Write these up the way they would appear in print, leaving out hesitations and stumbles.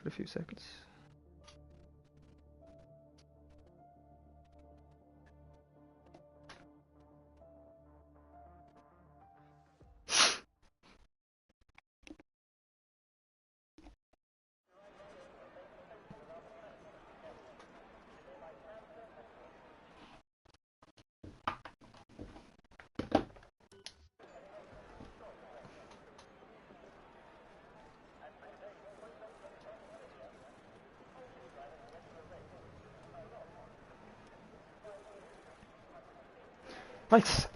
for a few seconds. Right,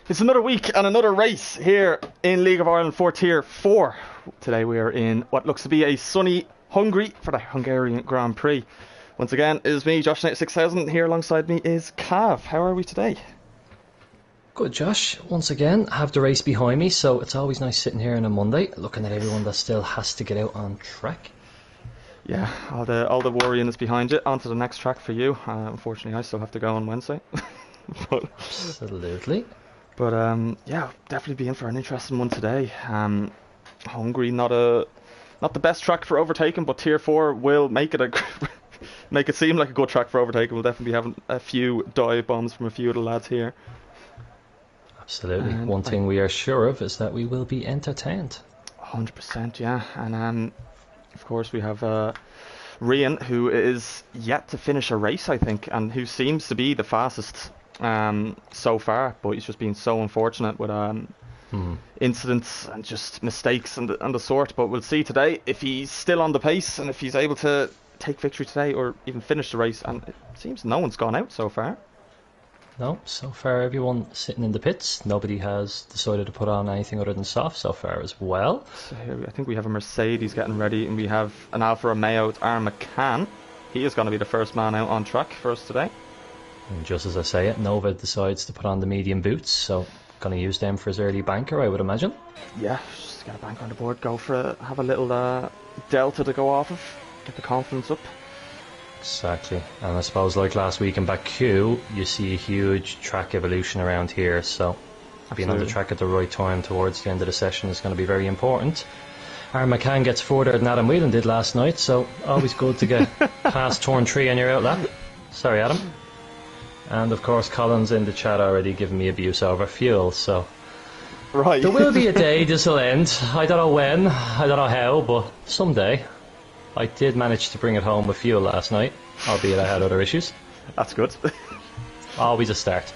it's another week and another race here in League of Ireland for Tier 4. Today we are in what looks to be a sunny Hungary for the Hungarian Grand Prix. Once again, it is me, Josh Knight 6000. Here alongside me is Cav. How are we today? Good, Josh. Once again, I have the race behind me, so it's always nice sitting here on a Monday, looking at everyone that still has to get out on track. Yeah, all the worrying is behind you. On to the next track for you. Unfortunately, I still have to go on Wednesday. Absolutely. But yeah, definitely be in for an interesting one today. Hungary, not the best track for overtaking, but Tier 4 will make it make it seem like a good track for overtaking. We'll definitely be having a few dive bombs from a few of the lads here. Absolutely. One thing we are sure of is that we will be entertained. 100%, yeah. And of course we have Rian, who is yet to finish a race, I think, and who seems to be the fastest so far, but he's just been so unfortunate with incidents and just mistakes and the sort. But we'll see today if he's still on the pace and if he's able to take victory today or even finish the race. And it seems no one's gone out so far. No, so far everyone sitting in the pits. Nobody has decided to put on anything other than soft so far as well. So here I think we have a Mercedes getting ready, and we have an Alfa Romeo. It's Aaron McCann. He is going to be the first man out on track for us today. And just as I say it, Nova decides to put on the medium boots, so going to use them for his early banker, I would imagine. Yeah, just get a banker on the board, go for it, have a little delta to go off of, get the confidence up. Exactly, and I suppose like last week in Baku, you see a huge track evolution around here, so being on the track at the right time towards the end of the session is going to be very important. Aaron McCann gets further than Adam Whelan did last night, so always good to get past turn 3 on your outlap. Sorry, Adam. And of course Colin's in the chat already giving me abuse over fuel, so right. There will be a day this will end. I don't know when, I don't know how, but someday. I did manage to bring it home with fuel last night, albeit I had other issues. That's good. Always a start.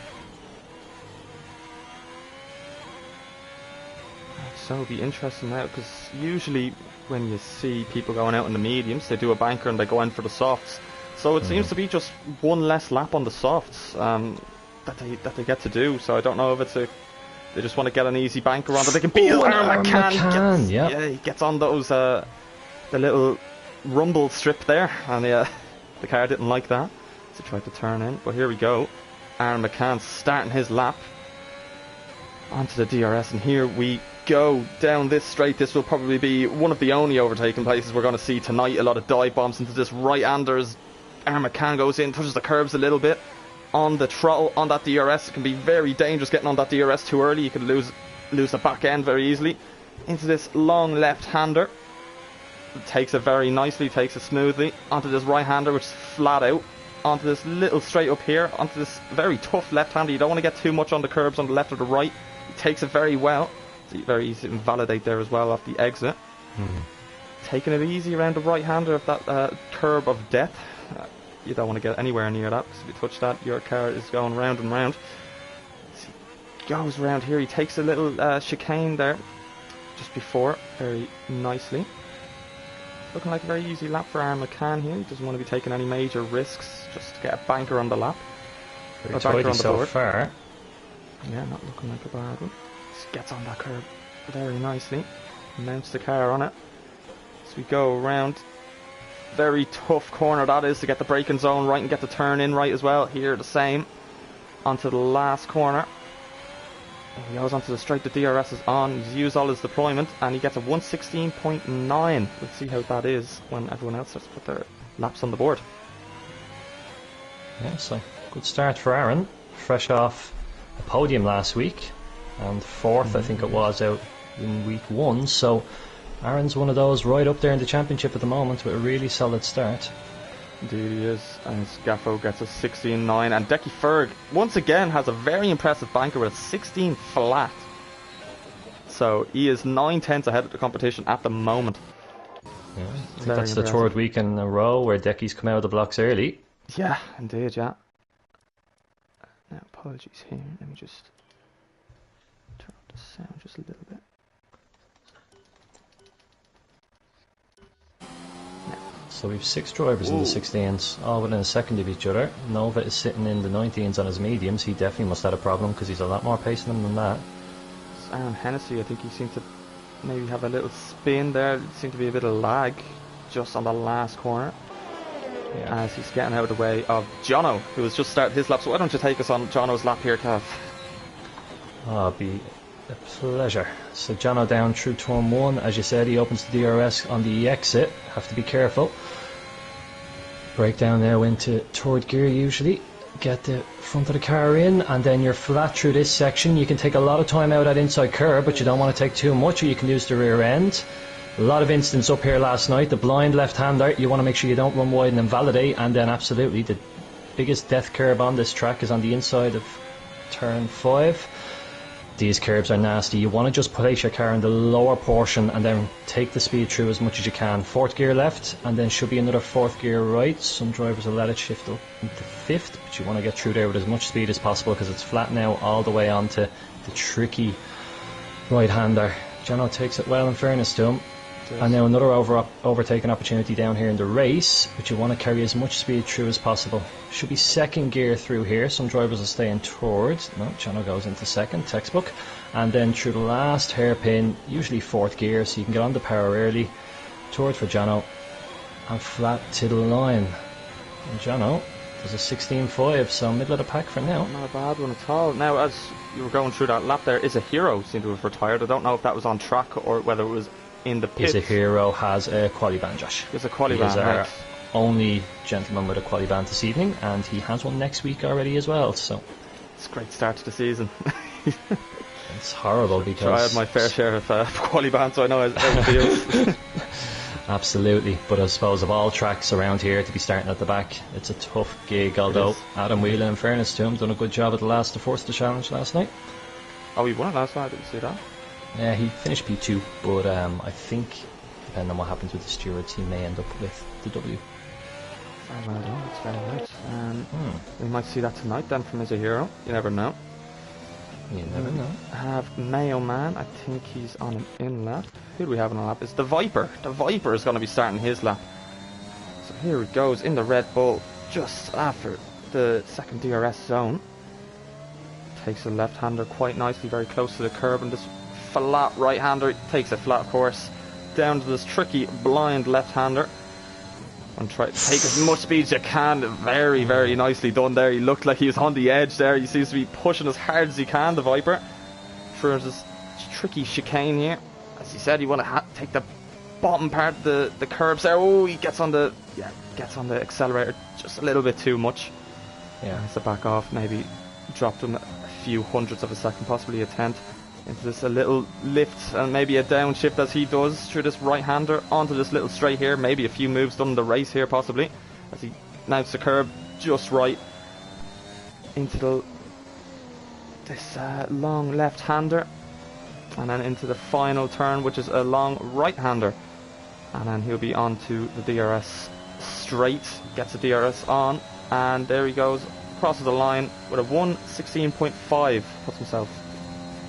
So it'll be interesting now, because usually when you see people going out in the mediums, they do a banker and they go in for the softs. So it seems to be just one less lap on the softs that they get to do. So I don't know if it's they just want to get an easy banker on that they can beat Aaron McCann. Yeah, he gets on those the little rumble strip there, and the car didn't like that, so tried to turn in. But here we go, Aaron McCann starting his lap onto the DRS, and here we go down this straight. This will probably be one of the only overtaking places we're going to see tonight. A lot of dive bombs into this right-handers. Aaron McCann goes in, touches the curbs a little bit on the throttle on that DRS. It can be very dangerous getting on that DRS too early. You could lose the back end very easily. Into this long left-hander, takes it very nicely, takes it smoothly onto this right-hander, which is flat out, onto this little straight up here, onto this very tough left-hander. You don't want to get too much on the curbs on the left or the right. He takes it very well, so very easy to invalidate there as well off the exit. Taking it easy around the right-hander of that curb of death. You don't want to get anywhere near that, because if you touch that, your car is going round and round. So he goes around here, he takes a little chicane there just before, very nicely. Looking like a very easy lap for Aaron McCann here. He doesn't want to be taking any major risks, just to get a banker on the lap. Very tidy so far. Yeah, not looking like a bad one. Just gets on that curb very nicely, mounts the car on it. So we go around. Very tough corner that is, to get the braking zone right and get the turn in right as well. Here the same. Onto the last corner. And he goes onto the straight. The DRS is on. He's used all his deployment and he gets a 116.9. Let's see how that is when everyone else starts to put their laps on the board. Yeah, so good start for Aaron. Fresh off a podium last week and fourth, I think it was, out in week 1. So Aaron's one of those right up there in the championship at the moment with a really solid start. Indeed he is, and Scaffo gets a 16.9, and Decky Ferg once again has a very impressive banker with a 16 flat. So he is 9/10 ahead of the competition at the moment. Yeah, I think that's the third week in a row where Decky's come out of the blocks early. Yeah, indeed, yeah. Now, apologies here, let me just turn up the sound just a little bit. So we've 6 drivers in the 16s, all within a second of each other. Nova is sitting in the 19s on his mediums. He definitely must have a problem because he's a lot more pace than him than that. It's Aaron Hennessy, I think he seemed to maybe have a little spin there. There seemed to be a bit of lag just on the last corner. Yeah. As he's getting out of the way of Jono, who has just started his lap. So why don't you take us on Jono's lap here, Kev? Oh, it'd be a pleasure. So Jono down through turn 1. As you said, he opens the DRS on the exit. Have to be careful. Break down now into third gear usually. Get the front of the car in, and then you're flat through this section. You can take a lot of time out at inside curb, but you don't want to take too much, or you can use the rear end. A lot of incidents up here last night. The blind left-hander, you want to make sure you don't run wide and invalidate. And then absolutely the biggest death curb on this track is on the inside of turn 5. These curbs are nasty. You want to just place your car in the lower portion and then take the speed through as much as you can. 4th gear left, and then should be another 4th gear right. Some drivers will let it shift up into 5th, but you want to get through there with as much speed as possible because it's flat now all the way onto the tricky right-hander. Jono takes it well, in fairness to him. And now another overtaking opportunity down here in the race, but you want to carry as much speed through as possible. Should be 2nd gear through here. Some drivers will stay in third. No, Jono goes into 2nd, textbook. And then through the last hairpin, usually 4th gear, so you can get on the power early. Third for Jono, and flat to the line. And Jono does a 16.5, so middle of the pack for now. Not a bad one at all. Now, as you were going through that lap there, Is a Hero seemed to have retired. I don't know if that was on track or whether it was in the pits. Is a Hero has a quali ban, Josh. It's a quali ban, He is our only gentleman with a quali ban this evening, and he has one next week already as well. So it's a great start to the season. It's horrible because I had my fair share of quali bans, so I know how it feels. Absolutely, but I suppose of all tracks around here to be starting at the back, it's a tough gig. Although Adam Whelan, in fairness to him, done a good job at the Forster Challenge last night. Oh, he won it last night. I didn't see that. Yeah, he finished P2, but I think, depending on what happens with the stewards, he may end up with the W. Very well done, that's very good. We might see that tonight then from Is a Hero. You never know. You never know. Have Mayo Man, I think he's on an in lap. Who do we have on a lap? It's the Viper. The Viper is going to be starting his lap. So here he goes in the Red Bull, just after the 2nd DRS zone. Takes a left-hander quite nicely, very close to the curb, and this flat right-hander takes it flat, of course, down to this tricky blind left-hander, and try to take as much speed as you can. Very, very nicely done there. He looked like he was on the edge there. He seems to be pushing as hard as he can, the Viper, through this tricky chicane here. As he said, you want to take the bottom part of the curbs there. Oh, he gets on the accelerator just a little bit too much. Yeah, has to back off. Maybe dropped him a few hundredths of a second, possibly a tenth, into this a little lift and maybe a downshift as he does through this right-hander onto this little straight here. Maybe a few moves done in the race here, possibly, as he mounts the curb just right into this long left-hander, and then into the final turn, which is a long right-hander, and then he'll be on to the DRS straight. Gets the DRS on, and there he goes, crosses the line with a 1:16.5, puts himself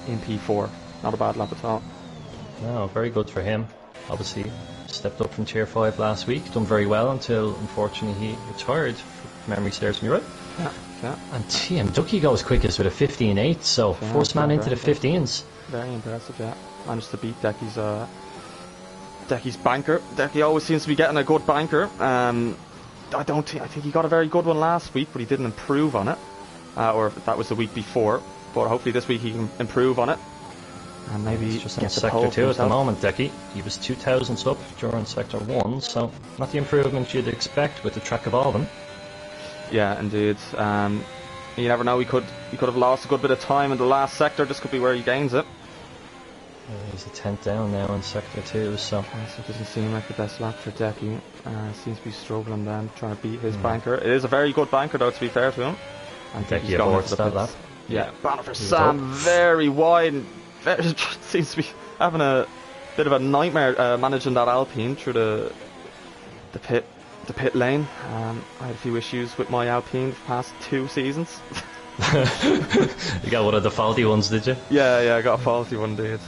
in P4. Not a bad lap at all. No, very good for him. Obviously stepped up from tier 5 last week, done very well until unfortunately he retired, if memory serves me right. Yeah. And TM Ducky goes quickest with a 15.8, so first man into the 15s. Very impressive, yeah. Managed to beat Decky's banker. Decky always seems to be getting a good banker. I think he got a very good one last week, but he didn't improve on it. Or that was the week before. But hopefully this week he can improve on it. And maybe he's just in Sector 2 at the moment, Decky. He was 2,000s up during Sector 1, so not the improvement you'd expect with the track evolving. Yeah, indeed. You never know, he could have lost a good bit of time in the last sector. This could be where he gains it. He's a 10th down now in sector 2, so... Okay, so it doesn't seem like the best lap for Decky. Seems to be struggling then, trying to beat his banker. It is a very good banker though, to be fair to him. And Decky aborts that lap. Yeah, banner for Sam, very wide. And seems to be having a bit of a nightmare managing that Alpine through the pit lane. I had a few issues with my Alpine the past 2 seasons. You got one of the faulty ones, did you? Yeah, I got a faulty one, dude.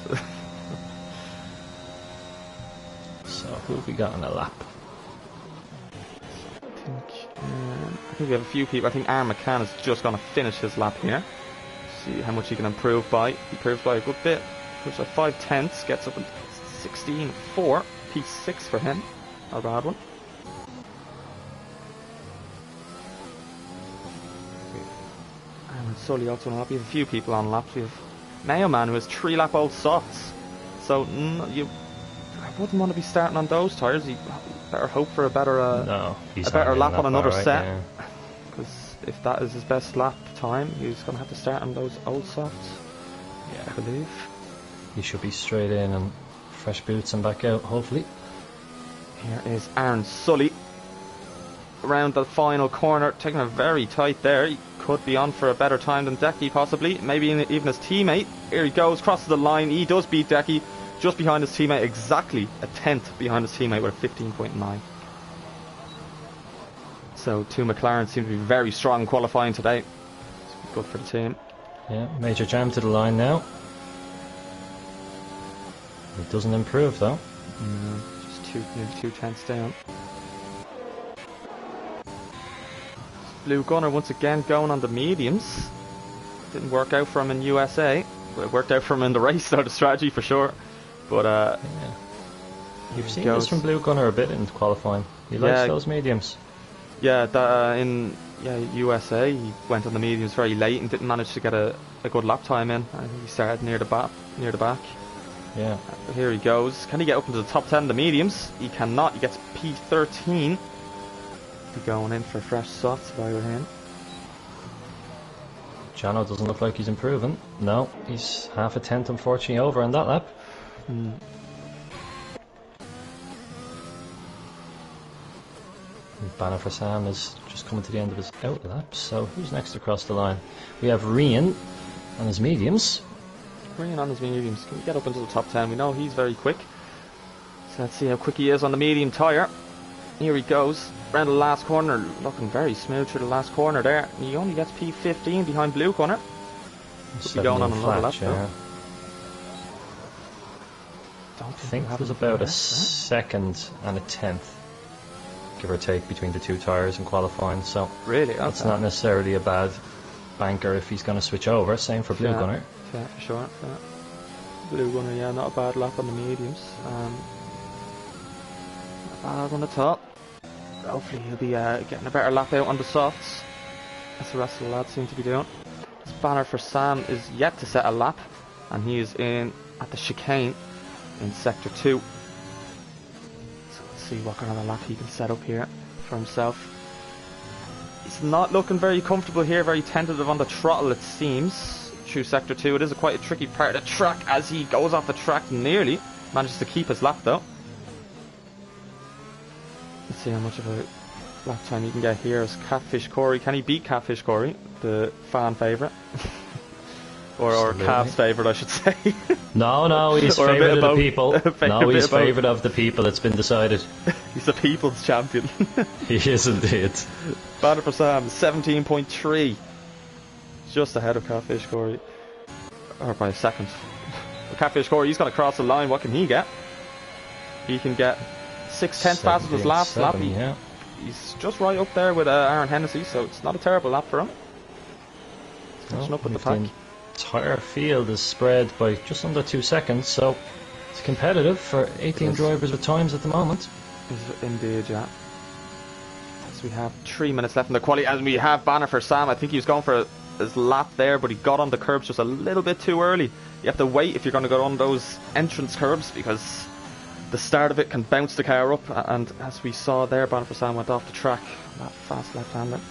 So who have we got on a lap? I think we have a few people. I think Aaron McCann is just going to finish his lap here. See how much he can improve by. He improves by a good bit. Improves by 5/10, gets up in 16.4. P6 for him. Not a bad one. And Sully also on lap. We have a few people on laps. We have Mayo Man who has 3 lap old softs. So I wouldn't want to be starting on those tyres. You better hope for a better lap on another set. Because if that is his best lap time, he's going to have to start on those old softs. Yeah, I believe. He should be straight in and fresh boots and back out, hopefully. Here is Aaron Sully. Around the final corner, taking it very tight there. He could be on for a better time than Decky, possibly. Maybe even his teammate. Here he goes, crosses the line. He does beat Decky. Just behind his teammate, exactly a 10th behind his teammate with a 15.9. So 2 McLaren seem to be very strong in qualifying today. It's good for the team. Yeah, major jam to the line now. It doesn't improve though. Just nearly 2/10 down. Blue Gunner once again going on the mediums. Didn't work out for him in USA. Well, it worked out for him in the race though, the strategy for sure. But yeah. You've seen this from Blue Gunner a bit in qualifying. He likes those mediums. Yeah, in USA he went on the mediums very late and didn't manage to get a good lap time in. I think he started near the back. Yeah. Here he goes. Can he get up into the top 10 of the mediums? He cannot. He gets P13. Be going in for fresh softs if I were him. Jano doesn't look like he's improving. No, he's half a 10th unfortunately over in that lap. Banner for Sam is just coming to the end of his out lap. So who's next across the line? We have Rian on his mediums. Rian on his mediums. Can we get up into the top 10? We know he's very quick. So let's see how quick he is on the medium tyre. Here he goes. Around the last corner, looking very smooth through the last corner there. He only gets P15 behind Blue Corner. Could be going on another lap though. I think it was about a second and a 10th, give or take, between the 2 tyres in qualifying. So really, that's not necessarily a bad banker if he's going to switch over. Same for Blue Gunner. Yeah, for sure. Yeah. Blue Gunner, yeah, not a bad lap on the mediums. Not bad on the top. Hopefully he'll be getting a better lap out on the softs, as the rest of the lads seem to be doing. This banner for Sam is yet to set a lap, and he is in at the chicane in sector 2. So let's see what kind of a lap he can set up here for himself. He's not looking very comfortable here, very tentative on the throttle it seems, through sector 2. It is quite a tricky part of the track as he goes off the track nearly. Manages to keep his lap though. Let's see how much of a lap time he can get here as Catfish Corey. Can he beat Catfish Corey, the fan favourite? or Cav's favourite, I should say. No, he's favourite of the people. No, he's favourite of the people, it's been decided. He's the people's champion. He is indeed. Banner for Sam, 17.3. Just ahead of Catfish Corey. Or by a second. Catfish Corey, he's going to cross the line. What can he get? He can get 6/10 faster than his last lap. He's just right up there with Aaron Hennessy, so it's not a terrible lap for him. He's catching up with the pack. The entire field is spread by just under 2 seconds, so it's competitive for 18 drivers with times at the moment. Indeed, yeah. As we have 3 minutes left in the quali, and we have banner for Sam. I think he was going for his lap there, but he got on the curbs just a little bit too early. You have to wait if you're going to go on those entrance curbs, because the start of it can bounce the car up, and as we saw there, banner for Sam went off the track. That fast left-hander.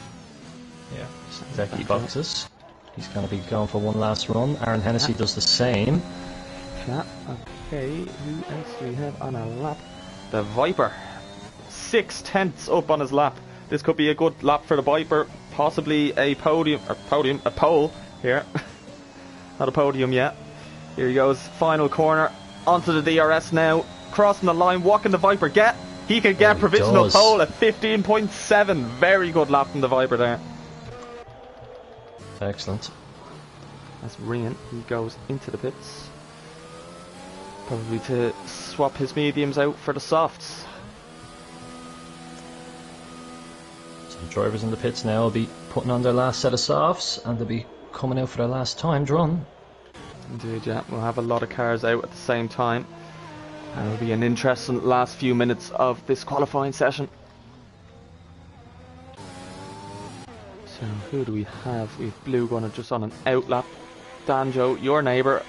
Yeah, Decky boxes. He's going to be going for one last run. Aaron Hennessy does the same. Yeah, okay, who else do we have on our lap? The Viper. 6/10 up on his lap. This could be a good lap for the Viper. Possibly a a pole here. Not a podium yet. Here he goes, final corner. Onto the DRS now. Crossing the line, what can the Viper get? He can get provisional pole at 15.7. Very good lap from the Viper there. Excellent. That's Rian. He goes into the pits. Probably to swap his mediums out for the softs. So the drivers in the pits now will be putting on their last set of softs and they'll be coming out for their last timed run. Indeed, yeah. We'll have a lot of cars out at the same time. And it'll be an interesting last few minutes of this qualifying session. So who do we have? We have Blue Gunner just on an out lap. Danjo, your neighbour,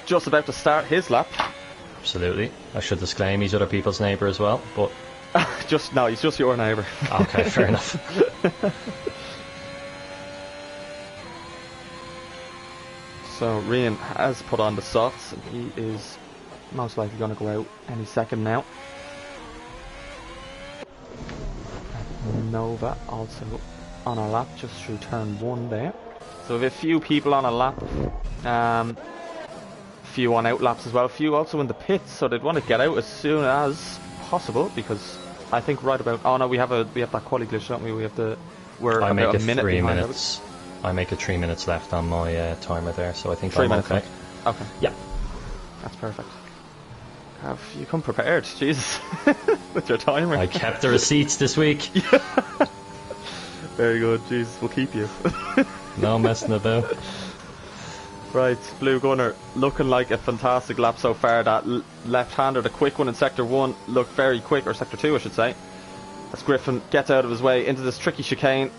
just about to start his lap. Absolutely. I should disclaim he's other people's neighbour as well, but... No, he's just your neighbour. Okay, fair enough. So Rian has put on the softs and he is most likely going to go out any second now. Nova also on a lap just through turn 1 there. So we have a few people on a lap, few on out laps as well, a few also in the pits, so they'd want to get out as soon as possible because I think right about, oh no, we have that quali glitch, don't we? We're about a minute 3 behind. minutes. I make it 3 minutes left on my timer there, so I think 3 I'm minutes okay. left. Okay. Yeah. That's perfect. Have you come prepared, Jesus, with your timer? I kept the receipts this week. Very good, Jesus, we'll keep you. No messing about. Right, Blue Gunner, looking like a fantastic lap so far. That left-hander, the quick one in Sector 1, looked very quick, or Sector 2 I should say. As Griffin gets out of his way into this tricky chicane.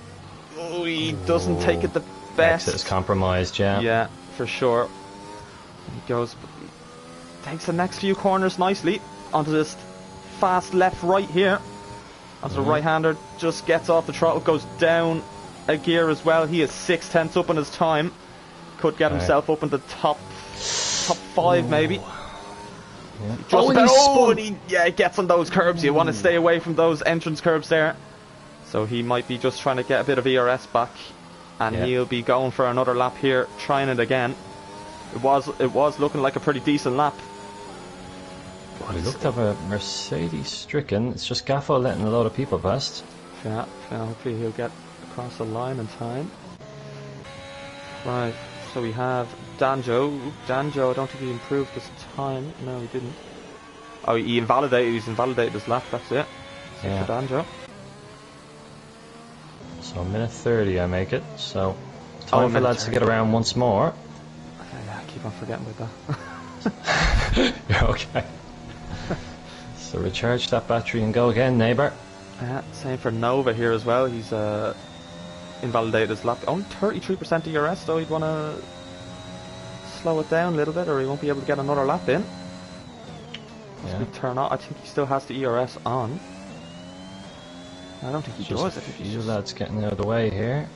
Oh, he doesn't take it the best. Exit is compromised, yeah. Yeah, for sure. He goes, takes the next few corners nicely onto this fast left-right here. Onto the right-hander, just gets off the throttle, goes down a gear as well. He is 6/10 up on his time. Could get himself up in the top 5 maybe. Yeah. Just and he gets on those curbs. You want to stay away from those entrance curbs there. So he might be just trying to get a bit of ERS back, and he'll be going for another lap here, trying it again. It was looking like a pretty decent lap. We look to have a Mercedes stricken. It's just Gaffo letting a lot of people past. Yeah, hopefully he'll get across the line in time. Right, so we have Danjo. Danjo, I don't think he improved this time. No, he didn't. Oh, he's invalidated his lap, that's it. So Yeah. for Danjo. So a minute 30 I make it. So time for lads to get around once more. Yeah, I keep on forgetting about that. You're okay. So recharge that battery and go again, neighbour. Yeah, same for Nova here as well. He's invalidated his lap. Only 33% ERS, though. He'd want to slow it down a little bit, or he won't be able to get another lap in. Yeah. Turn on. I think he still has the ERS on. I don't think he does. I think he's few just... lads getting out of the way here.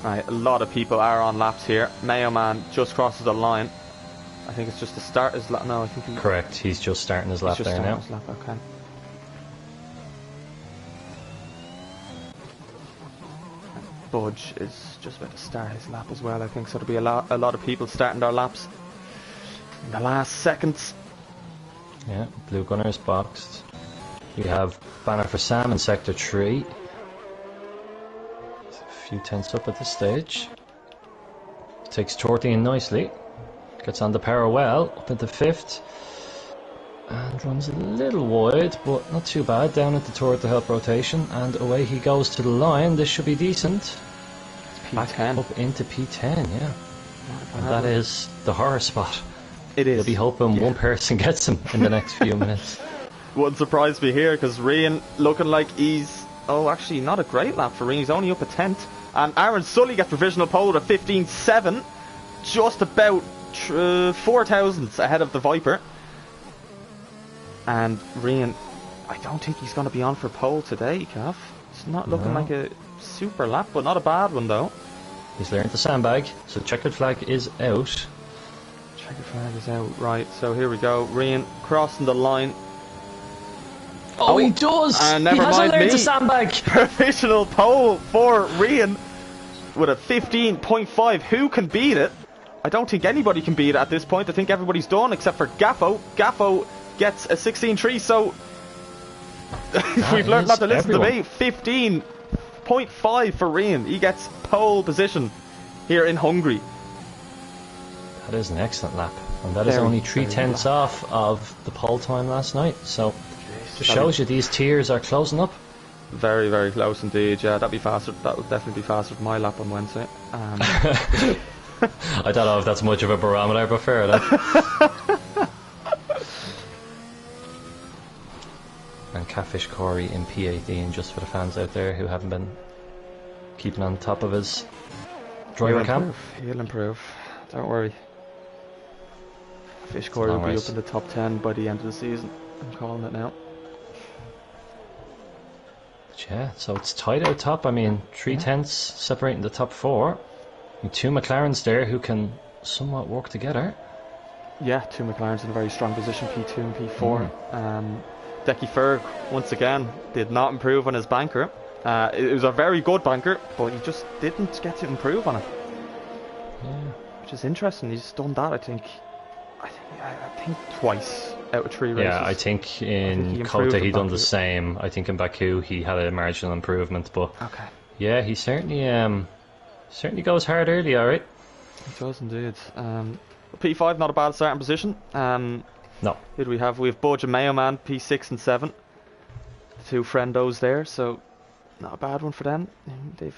Right, a lot of people are on laps here. Mayo Man just crosses the line. I think it's just to start his lap. No, I think he... Correct, he's just starting his lap just there now. His lap, okay. Budge is just about to start his lap as well, I think. So there'll be a lot of people starting their laps in the last seconds. Yeah, Blue Gunner is boxed. We have banner for Sam in Sector 3. He's a few tenths up at this stage. Takes 14 nicely. Gets on the power well, up into 5th. And runs a little wide, but not too bad. Down into toward the help rotation. And away he goes to the line. This should be decent. It's P10. Back up into P10, yeah. And that is the horror spot. It is. You'll be hoping one person gets him in the next few minutes. Wouldn't surprise me here, because Rian looking like he's... Oh, actually, not a great lap for Rian. He's only up a 10th. And Aaron Sully gets provisional pole at 15.7. Just about 4 thousandths ahead of the Viper. And Rian, I don't think he's going to be on for pole today, Cav. It's not looking like a super lap, but not a bad one, though. He's learned the sandbag, so checkered flag is out. Checkered flag is out. Right, so here we go. Rian crossing the line. Oh, he does! And never he hasn't mind learned me. to sandbag. Provisional pole for Rian with a 15.5. Who can beat it? I don't think anybody can beat it at this point. I think everybody's done except for Gaffo. Gaffo gets a 16.3, so we've learned not to listen to me. 15.5 for Rian. He gets pole position here in Hungary. That is an excellent lap, and that is only 3/10 off of the pole time last night, so just shows you these tiers are closing up. Very, very close indeed. Yeah, that'd be faster. That would definitely be faster than my lap on Wednesday. I don't know if that's much of a barometer, but fair enough. And Catfish Corey in P18, just for the fans out there who haven't been keeping on top of his driver cam. He'll improve. Don't worry. Fish Corey will be up in the top 10 by the end of the season. I'm calling it now. But yeah, so it's tight out top. I mean, 3/10 separating the top 4. And 2 McLarens there who can somewhat work together. Yeah, 2 McLarens in a very strong position, P2 and P4. Decky Ferg, once again, did not improve on his banker. It was a very good banker, but he just didn't get to improve on it. Yeah. Which is interesting. He's done that, I think twice out of 3 races. Yeah, I think in Kota he done the same. I think in Baku he had a marginal improvement, but yeah, he certainly goes hard early, alright. He does indeed. P5, not a bad starting position. No. Who do we have? We have Budge and Mayo Man, P6 and 7. The 2 friendos there, so not a bad one for them. They've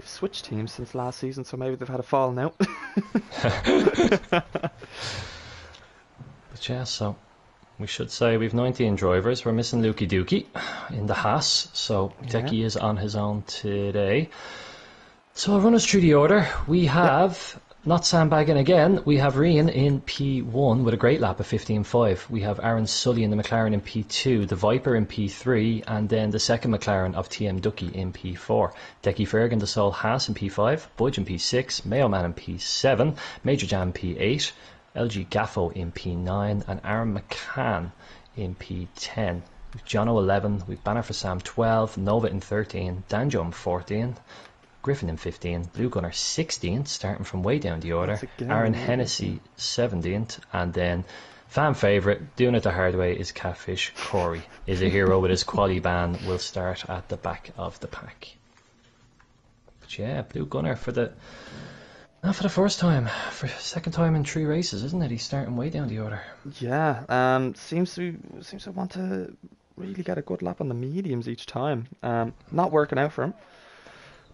switched teams since last season, so maybe they've had a falling out. But yeah, so we should say we've 19 drivers. We're missing Lukey Dookie in the Haas, so Decky is on his own today. So I'll run us through the order. We have, not sandbagging again, we have Rian in P1 with a great lap of 15.5. We have Aaron Sully in the McLaren in P2, the Viper in P3, and then the second McLaren of TM Ducky in P4. Decky Ferg in the Sol Haas in P5, Budge in P6, Mayo Man in P7, Major Jam in P8, LG Gaffo in P9, and Aaron McCann in P10. We've Jono 11, we've Banner for Sam 12, Nova in 13, Danjo in 14, Griffin in 15, Blue Gunner 16th, starting from way down the order, Aaron Hennessy 17th, and then fan favourite, doing it the hard way, is Catfish Corey. Is a hero with his quali ban, will start at the back of the pack. But yeah, Blue Gunner for the... Not for the first time, for the second time in 3 races, isn't it? He's starting way down the order. Yeah, seems to want to really get a good lap on the mediums each time. Not working out for him,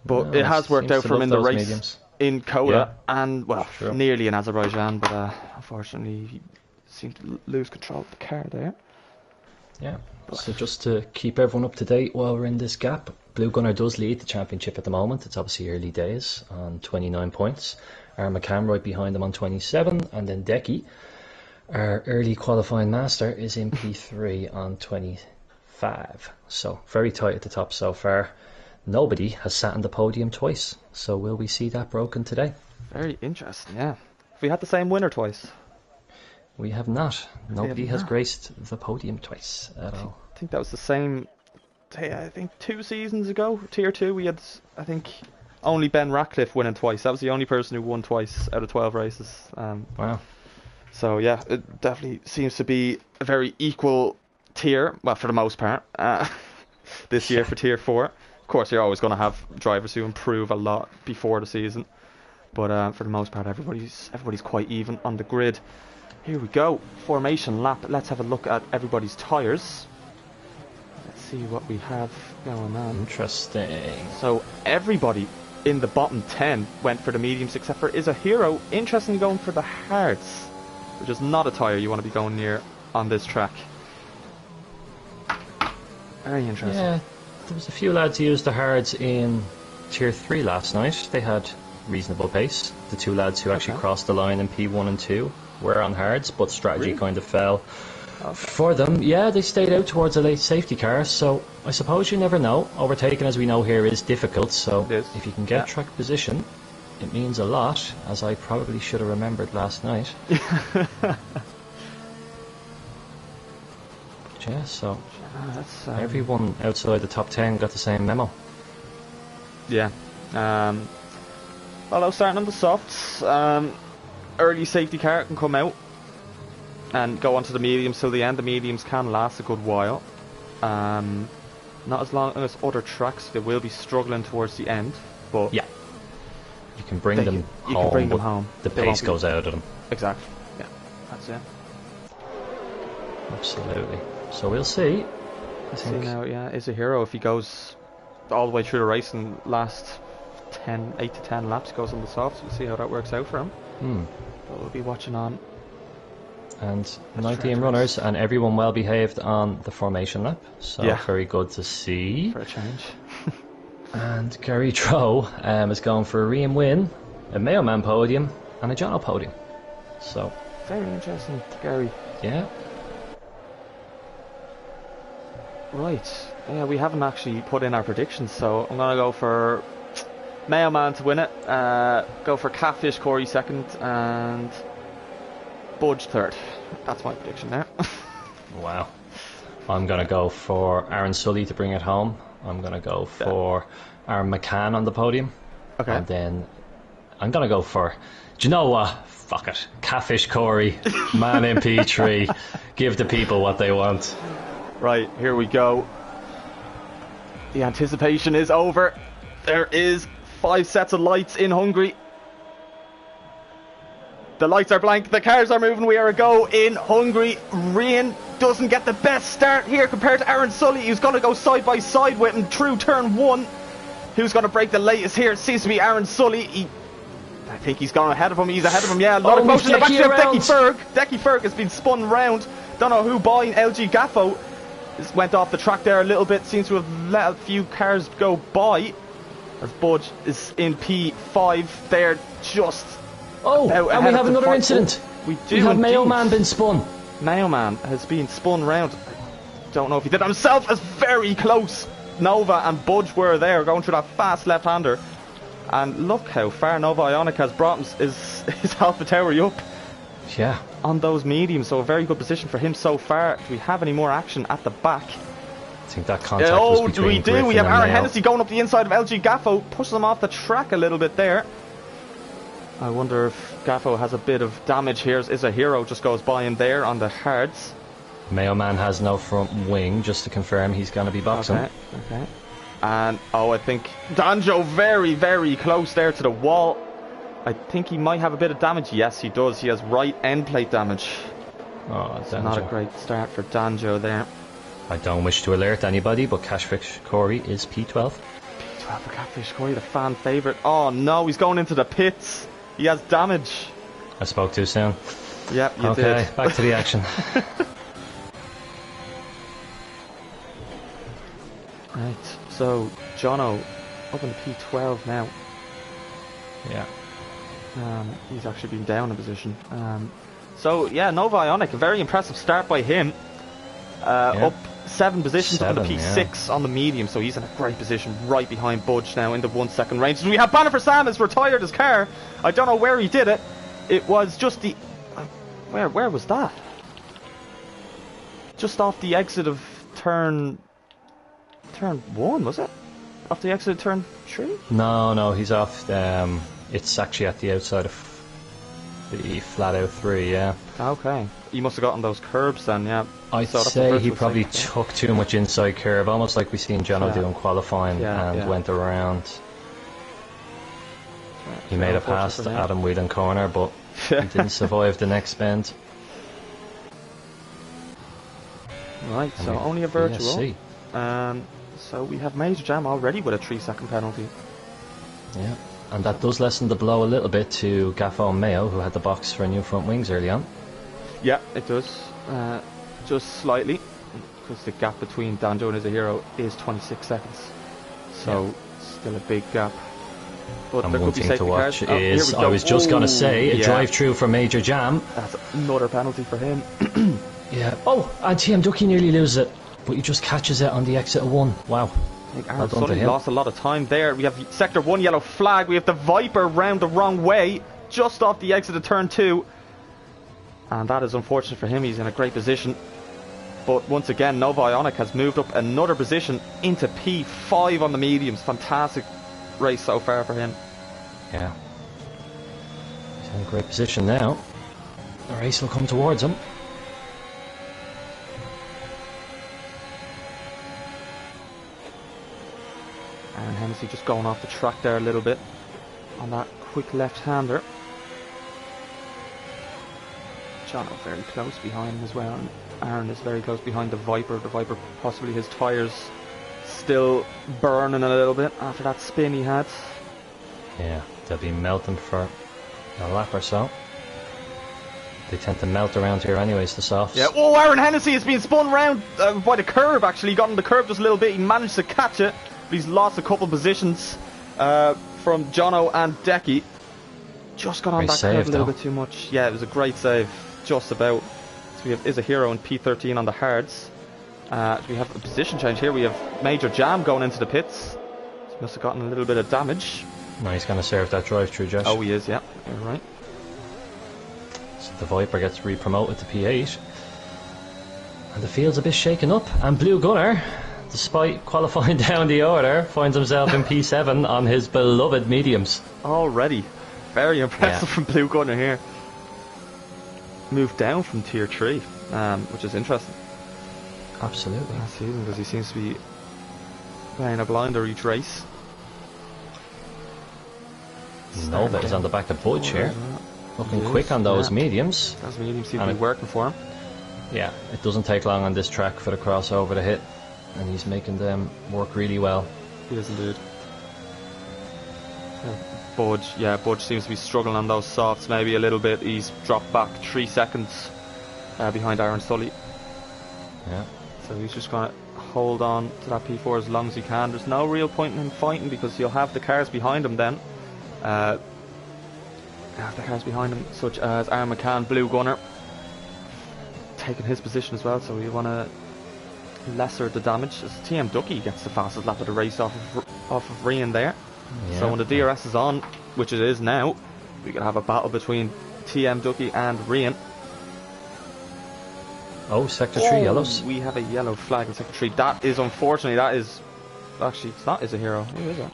but it has worked out for him in the race mediums. In Kota and nearly in Azerbaijan, but unfortunately he seemed to lose control of the car there. Yeah. So just to keep everyone up to date while we're in this gap, Blue Gunner does lead the championship at the moment. It's obviously early days on 29 points. Aaron McCann right behind him on 27, and then Decky, our early qualifying master, is in P3 on 25. So very tight at the top so far. Nobody has sat on the podium twice, so will we see that broken today? Very interesting, yeah. Have we had the same winner twice? We have not. Nobody has graced the podium twice at all. I think that was the same, I think 2 seasons ago, Tier 2, we had, I think, only Ben Ratcliffe winning twice. That was the only person who won twice out of 12 races. Wow. So yeah, it definitely seems to be a very equal tier, well, for the most part, this year for Tier 4. Of course, you're always going to have drivers who improve a lot before the season, but for the most part, everybody's quite even on the grid. Here we go, formation lap. Let's have a look at everybody's tyres. Let's see what we have going on. Interesting. So everybody in the bottom 10 went for the mediums except for Is a Hero, interestingly going for the hards, which is not a tyre you want to be going near on this track. Very interesting. Yeah, there was a few lads who used the hards in Tier 3 last night. They had reasonable pace. The 2 lads who actually crossed the line in P1 and 2 were on hards, but strategy kind of fell for them. Yeah, they stayed out towards a late safety car, so I suppose you never know. Overtaking, as we know here, is difficult, so if you can get track position, it means a lot, as I probably should have remembered last night. But yeah, so everyone outside the top 10 got the same memo. Yeah. Although starting on the softs, early safety car can come out and go onto the mediums till the end. The mediums can last a good while. Not as long as other tracks. They will be struggling towards the end, but yeah, you can bring them home. The pace goes out of them. Exactly. Yeah, that's it. Absolutely. So we'll see. I think. See now, yeah, is a hero if he goes all the way through the race and last 8 to 10 laps goes on the softs. We'll see how that works out for him. But we'll be watching on. And 19 runners and everyone well behaved on the formation lap, so very good to see. For a change. And Gary Troe is going for a Rian win, a Mayo Man podium, and a Jono podium. So very interesting, Gary. Yeah. Right. Yeah, we haven't actually put in our predictions, so I'm gonna go for Mayo Man to win it. Go for Catfish Corey second and Budge third. That's my prediction there. Wow. I'm going to go for Aaron Sully to bring it home. I'm going to go for Aaron McCann on the podium. Okay. And then I'm going to go for, do you know what? Fuck it. Catfish Corey, Man MP3. Give the people what they want. Right, here we go. The anticipation is over. There is 5 sets of lights in Hungary. The lights are blank, the cars are moving, we are a go in Hungary. Rian doesn't get the best start here compared to Aaron Sully, who's going to go side by side with him through turn 1. Who's going to break the latest here? It seems to be Aaron Sully. I think he's gone ahead of him, he's ahead of him, yeah. A lot of motion in the back of Decky Ferg. Decky Ferg has been spun round. Don't know who buying LG Gaffo. This went off the track there a little bit, seems to have let a few cars go by. As Budge is in P5, they're just... Oh, and we have another incident. We do. We have Mayo Man been spun. Mayo Man has been spun round. I don't know if he did it himself. As very close. Nova and Budge were there, going through that fast left-hander. And look how far Nova Ionic has brought his AlphaTauri up. Yeah. On those mediums, so a very good position for him so far. Do we have any more action at the back? I think that contact was between we do. Griffin We have Aaron Mayo. Hennessy going up the inside of LG Gaffo, pushes him off the track a little bit there. I wonder if Gaffo has a bit of damage here. Is a hero just goes by him there on the hards. Mayo Man has no front wing, just to confirm he's going to be boxing. Okay. And I think Danjo very, very close there to the wall. I think he might have a bit of damage. Yes, he does. He has right end plate damage. Oh, it's not a great start for Danjo there. I don't wish to alert anybody, but Catfish Corey is P12. P12 for Catfish Corey, the fan favourite. Oh no, he's going into the pits. He has damage. I spoke too soon. Yep, you did. Okay, back to the action. Right, so Jono up in the P12 now. Yeah. He's actually been down a position. So yeah, Nova Ionic, a very impressive start by him. Up 7 positions on the P6 on the medium, so he's in a great position right behind Budge now in the 1 second range. We have Banner for Sam has retired his car. I don't know where he did it. It was just the... Where was that? Just off the exit of turn 1, was it? Off the exit of turn 3? No, he's off. It's actually at the outside of the flat out 3, yeah. Okay. He must have gotten those curbs then, yeah. I'd say he probably took too much inside curve, almost like we seen Jono do in qualifying, and went around. He made it past Adam Whelan corner, but he didn't survive the next bend. Right, so only a virtual. So we have Major Jam already with a 3-second penalty. Yeah, and that does lessen the blow a little bit to Gaffo and Mayo, who had the box for new front wings early on. Yeah, it does. Just slightly, because the gap between Danjo and Izahiro is 26 seconds. So, still a big gap. But and one thing to watch is, I was just going to say, a drive-through for Major Jam. That's another penalty for him. Yeah. Oh, and TM Ducky nearly loses it, but he just catches it on the exit of 1. Wow. I think Well Aaron done to Sully him. lost a lot of time there. We have Sector 1 yellow flag. We have the Viper round the wrong way, just off the exit of turn 2. And that is unfortunate for him. He's in a great position. But once again, Nova Ionic has moved up another position into P5 on the mediums. Fantastic race so far for him. Yeah. He's in a great position now. The race will come towards him. Aaron Hennessy just going off the track there a little bit on that quick left-hander. Jono very close behind him as well. And Aaron is very close behind the Viper. The Viper, possibly his tyres still burning a little bit after that spin he had. Yeah, they'll be melting for a lap or so. They tend to melt around here anyways, the softs. Yeah. Oh, Aaron Hennessy has been spun round by the curb, actually. He got on the curb just a little bit. He managed to catch it, but he's lost a couple positions from Jono and Decky. Just got on that curb a little bit too much. Yeah, it was a great save, just about. So we have Is a Hero in P13 on the hards. We have a position change here. We have Major Jam going into the pits. So must have gotten a little bit of damage. No, he's going to serve that drive through, Josh. Oh, he is, yeah. You're right. So the Viper gets re-promoted to P8. And the field's a bit shaken up. And Blue Gunner, despite qualifying down the order, finds himself in P7 on his beloved mediums. Already. Very impressive from Blue Gunner here. Moved down from Tier 3, which is interesting. Absolutely. Last season, because he seems to be playing a blinder each race. Nova is on the back of Budge here. Looking quick on those mediums. Those mediums seem to be working for him. Yeah, it doesn't take long on this track for the crossover to hit. And he's making them work really well. He is indeed. Budge seems to be struggling on those softs maybe a little bit. He's dropped back 3 seconds behind Aaron Sully. Yeah. So he's just going to hold on to that P4 as long as he can. There's no real point in him fighting because he'll have the cars behind him then. Have the cars behind him, such as Aaron McCann, Blue Gunner, taking his position as well, so we want to lesser the damage. As TM Ducky gets the fastest lap of the race off of Rian there. Yeah. So when the DRS is on, which it is now, we could have a battle between TM Ducky and Rian. Oh, Sector 3 yellows. We have a yellow flag in Sector 3. That is, unfortunately, that is... Actually, it's not Is a Hero. Who is it?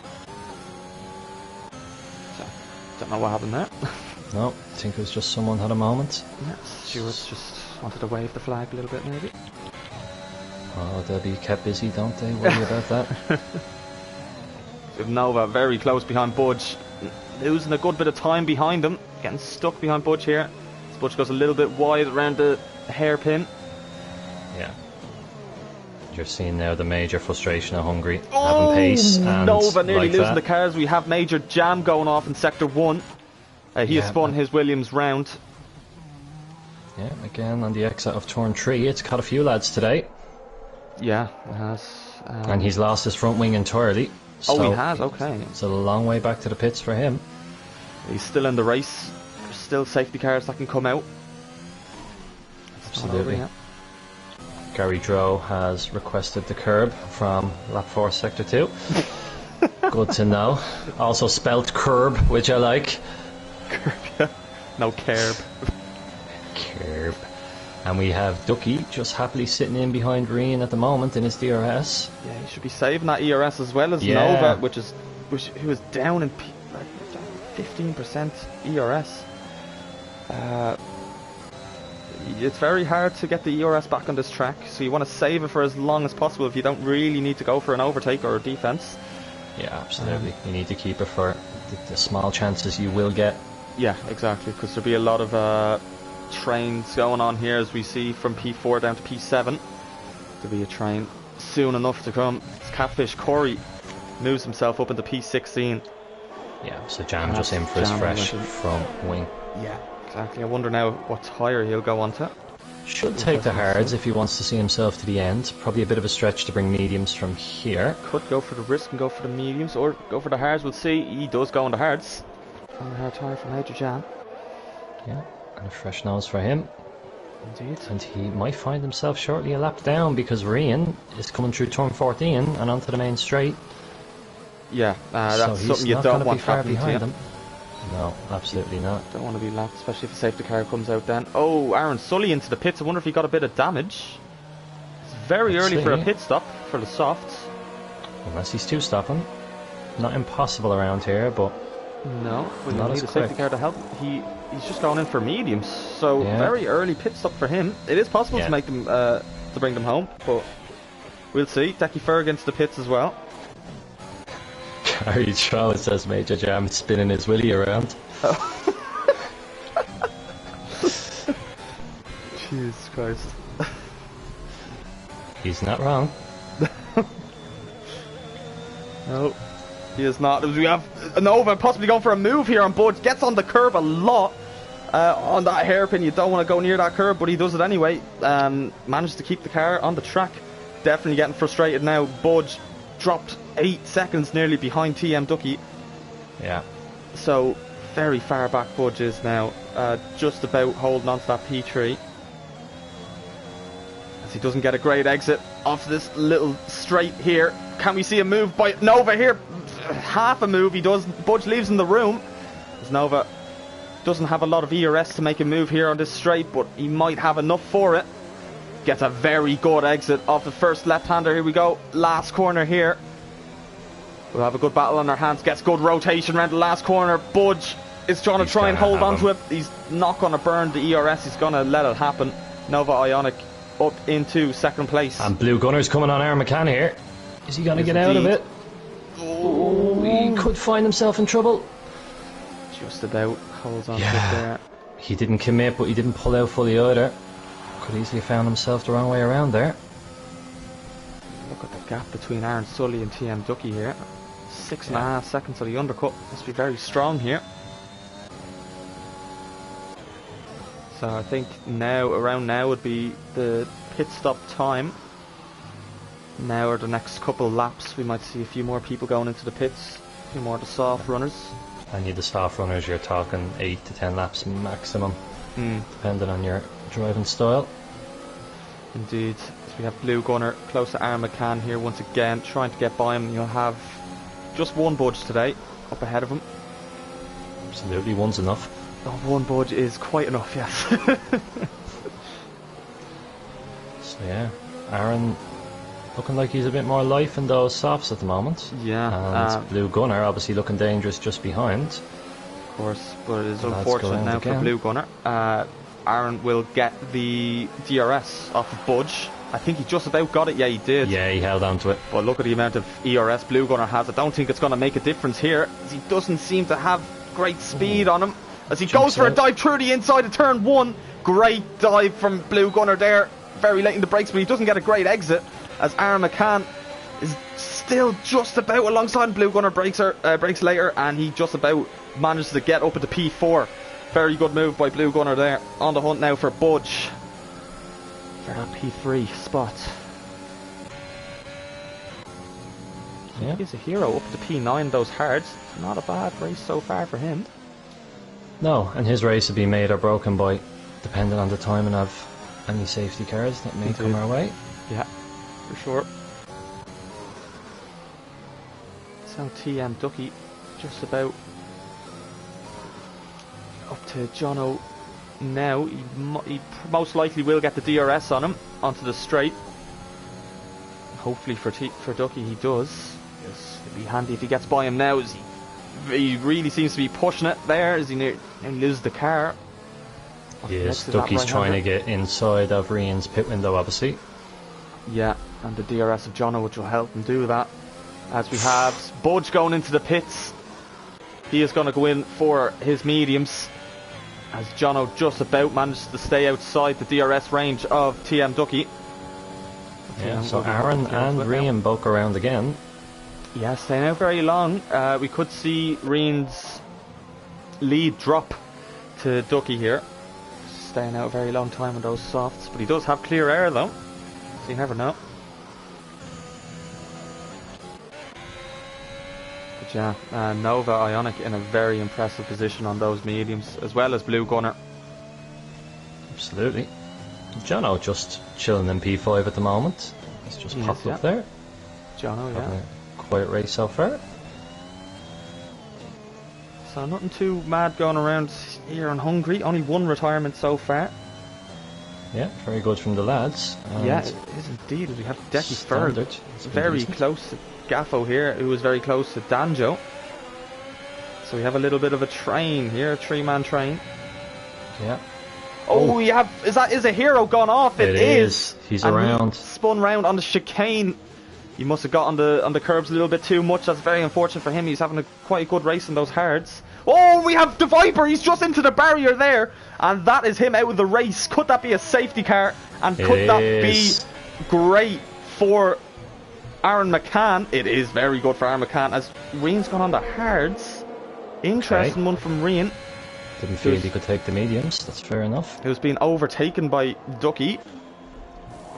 So, don't know what happened there. No, I think it was just someone had a moment. Yes, Stuart just wanted to wave the flag a little bit, maybe. Oh, they'll be kept busy, don't they? Worry about that. With Nova very close behind Budge, losing a good bit of time behind him, getting stuck behind Budge here. As Budge goes a little bit wide around the hairpin. Yeah. You're seeing now the major frustration of Hungary having pace and Nova nearly like losing that. the cars. We have Major Jam going off in Sector 1. He has spun his Williams round. Yeah, again on the exit of turn 3. It's caught a few lads today. Yeah, it has. And he's lost his front wing entirely. So he has, okay. It's a long way back to the pits for him. He's still in the race. There's still safety cars that can come out. Absolutely. Gary Drow has requested the curb from lap 4 sector 2. Good to know. Also spelt curb, which I like. Curb, yeah. No curb. Curb. And we have Ducky just happily sitting in behind Reen at the moment in his DRS. Yeah, he should be saving that ERS as well as Nova, who is down in 15% ERS. It's very hard to get the ERS back on this track, so you want to save it for as long as possible if you don't really need to go for an overtake or a defense. Yeah, absolutely. You need to keep it for the small chances you will get. Yeah, exactly, because there'll be a lot of trains going on here as we see from P4 down to P7. There'll be a train soon enough to come. It's Catfish Corey moves himself up into P16. Yeah, so Jam just in for his fresh front wing. Yeah, exactly. I wonder now what tyre he'll go onto. Should take the hards if he wants to see himself to the end. Probably a bit of a stretch to bring mediums from here. Could go for the risk and go for the mediums, or go for the hards. We'll see. He does go on the hards. On the hard tyre for Major Jam. Yeah, and a fresh nose for him. Indeed. And he might find himself shortly a lap down because Rian is coming through turn 14 and onto the main straight. Yeah, that's so he's something you not don't going to be want far happening to behind you. him. No, absolutely not. Don't want to be lapped, especially if a safety car comes out then. Oh, Aaron Sully into the pits. I wonder if he got a bit of damage. It's very Let's early see. for a pit stop for the softs. Unless he's two stopping. Not impossible around here, but No, we not need as a safety quick. car to help. He's just going in for mediums, so Yeah. very early pit stop for him. It is possible Yeah. to make them to bring them home, but we'll see. Decky Fur against the pits as well. Gary Charles says Major Jam spinning his willy around. Jesus Christ. He's not wrong. No, he is not. We have Nova possibly going for a move here on Budge. Gets on the curb a lot on that hairpin. You don't want to go near that curb, but he does it anyway. Managed to keep the car on the track. Definitely getting frustrated now. Budge dropped 8 seconds nearly behind TM Ducky. Yeah. So very far back Budge is now. Just about holding on to that P3. As he doesn't get a great exit off this little straight here. Can we see a move by Nova here? Half a move he does. Budge leaves in the room. As Nova doesn't have a lot of ERS to make a move here on this straight, but he might have enough for it. Gets a very good exit off the first left-hander. Here we go. Last corner here. We'll have a good battle on our hands. Gets good rotation around the last corner. Budge is trying to try and hold on to it. He's not going to burn the ERS. He's going to let it happen. Nova Ionic up into second place. And Blue Gunner's coming on Aaron McCann here. Is he going to Yes, get out of indeed. it? Oh, he could find himself in trouble. Just about holds on to it Yeah. there. He didn't commit, but he didn't pull out fully either. Could easily have found himself the wrong way around there. Look at the gap between Aaron Sully and TM Ducky here. 6.5 seconds of the undercut. Must be very strong here. So I think now, around now would be the pit stop time. Now or the next couple laps we might see a few more people going into the pits. A few more of the soft runners. And you the soft runners, you're talking 8 to 10 laps maximum, depending on your driving style. Indeed. So we have Blue Gunner close to Aaron McCann here once again, trying to get by him. You'll have just one Budge today, up ahead of him. Absolutely, one's enough. Oh, one Budge is quite enough, yes. So yeah, Aaron looking like he's a bit more life in those softs at the moment. Yeah. And Blue Gunner obviously looking dangerous just behind. Of course, but it is Let's go unfortunate round now for again. Blue Gunner. Aaron will get the DRS off of Budge. I think he just about got it. Yeah, he did. Yeah, he held on to it. But look at the amount of ERS Blue Gunner has. I don't think it's going to make a difference here, as he doesn't seem to have great speed on him. As he goes for a out. dive through the inside of turn 1. Great dive from Blue Gunner there. Very late in the brakes, but he doesn't get a great exit. As Aaron McCann is still just about alongside Blue Gunner, brakes later, and he just about manages to get up at the P4. Very good move by Blue Gunner there. On the hunt now for Budge for that P3 spot. Yeah. He's a hero up to P9 those hards. Not a bad race so far for him. No, and his race will be made or broken by depending on the timing of any safety cars that may come Indeed. our way. Yeah, for sure. So TM Ducky just about up to Jono now. He most likely will get the DRS on him onto the straight. Hopefully for Ducky he does. It'd be handy if he gets by him now, as he really seems to be pushing it there as he nearly loses the car. Yes, Ducky's trying to get inside of Rian's pit window, obviously. Yeah, and the DRS of Jono, which will help him do that. As we have Budge going into the pits. He is going to go in for his mediums, as Jono just about manages to stay outside the DRS range of TM Ducky. Yeah, TM so will be Aaron looking and into it now. Rian both around again. Yeah, staying out very long. We could see Rian's lead drop to Ducky here. Staying out a very long time on those softs, but he does have clear air though, so you never know. But yeah, Nova Ionic in a very impressive position on those mediums, as well as Blue Gunner. Absolutely. Jono just chilling in P5 at the moment. He's just popped up there. Jono, yeah. Having a quiet race so far. So nothing too mad going around here in Hungary. Only one retirement so far. Yeah, very good from the lads. Yeah, it is indeed. We have Decky Ferg, very close to Gaffo here, who was very close to Danjo. So we have a little bit of a train here, a 3-man train. Yeah. Oh, we have. Is a hero gone off? It is. He's and around. He spun round on the chicane. He must have got on the curbs a little bit too much. That's very unfortunate for him. He's having quite a good race in those hards. Oh, we have the Viper. He's just into the barrier there. And that is him out of the race. Could that be a safety car? And could that be great for Aaron McCann? It is very good for Aaron McCann as Rian's gone on the hards. Interesting one from Rian. Didn't feel he could take the mediums. That's fair enough. He was being overtaken by Ducky.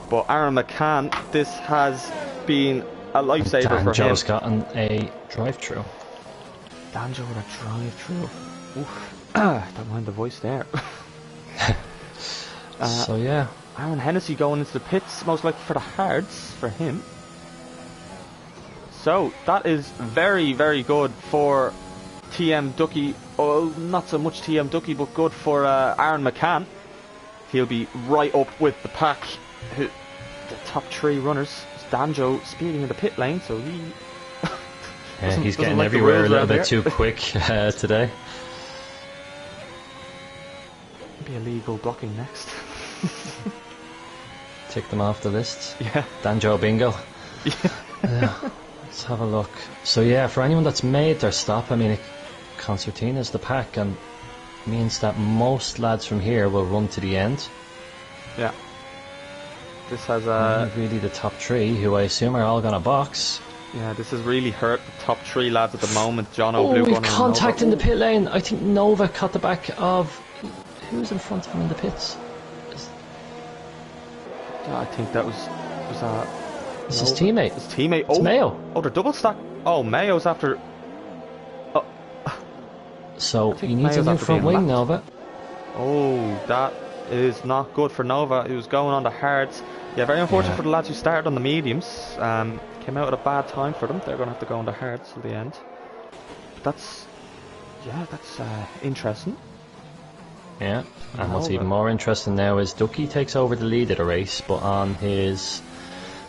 But Aaron McCann, this has been a lifesaver for him. Danjo's gotten a drive-through. Danjo with a drive-through. Oof. Don't mind the voice there. So yeah. Aaron Hennessy going into the pits, most likely for the hards for him. So that is very, very good for TM Ducky. Oh, not so much TM Ducky, but good for Aaron McCann. He'll be right up with the pack. The top 3 runners. Danjo speeding in the pit lane, so he... yeah, he's getting everywhere a little bit too quick today. Be illegal blocking next. Tick them off the list. Yeah. Danjo bingo. Yeah. Let's have a look. So yeah, for anyone that's made their stop, I mean, Concertina's the pack, and means that most lads from here will run to the end. Yeah. This has really the top 3, who I assume are all gonna box. Yeah, this has really hurt the top 3 lads at the moment. John Oh, Blue we've contact in the pit lane. I think Nova caught the back of... Who's in front of him in the pits? I think that was it's his teammate. His teammate. It's Mayo. Oh, they're double stack. Oh, Mayo's after... So he needs a new front wing, Nova. Oh, that is not good for Nova. He was going on the hards. Yeah, very unfortunate for the lads who started on the mediums. Came out at a bad time for them. They're going to have to go on the hards till the end. But that's interesting. Yeah, and what's even more interesting now is Ducky takes over the lead of the race, but on his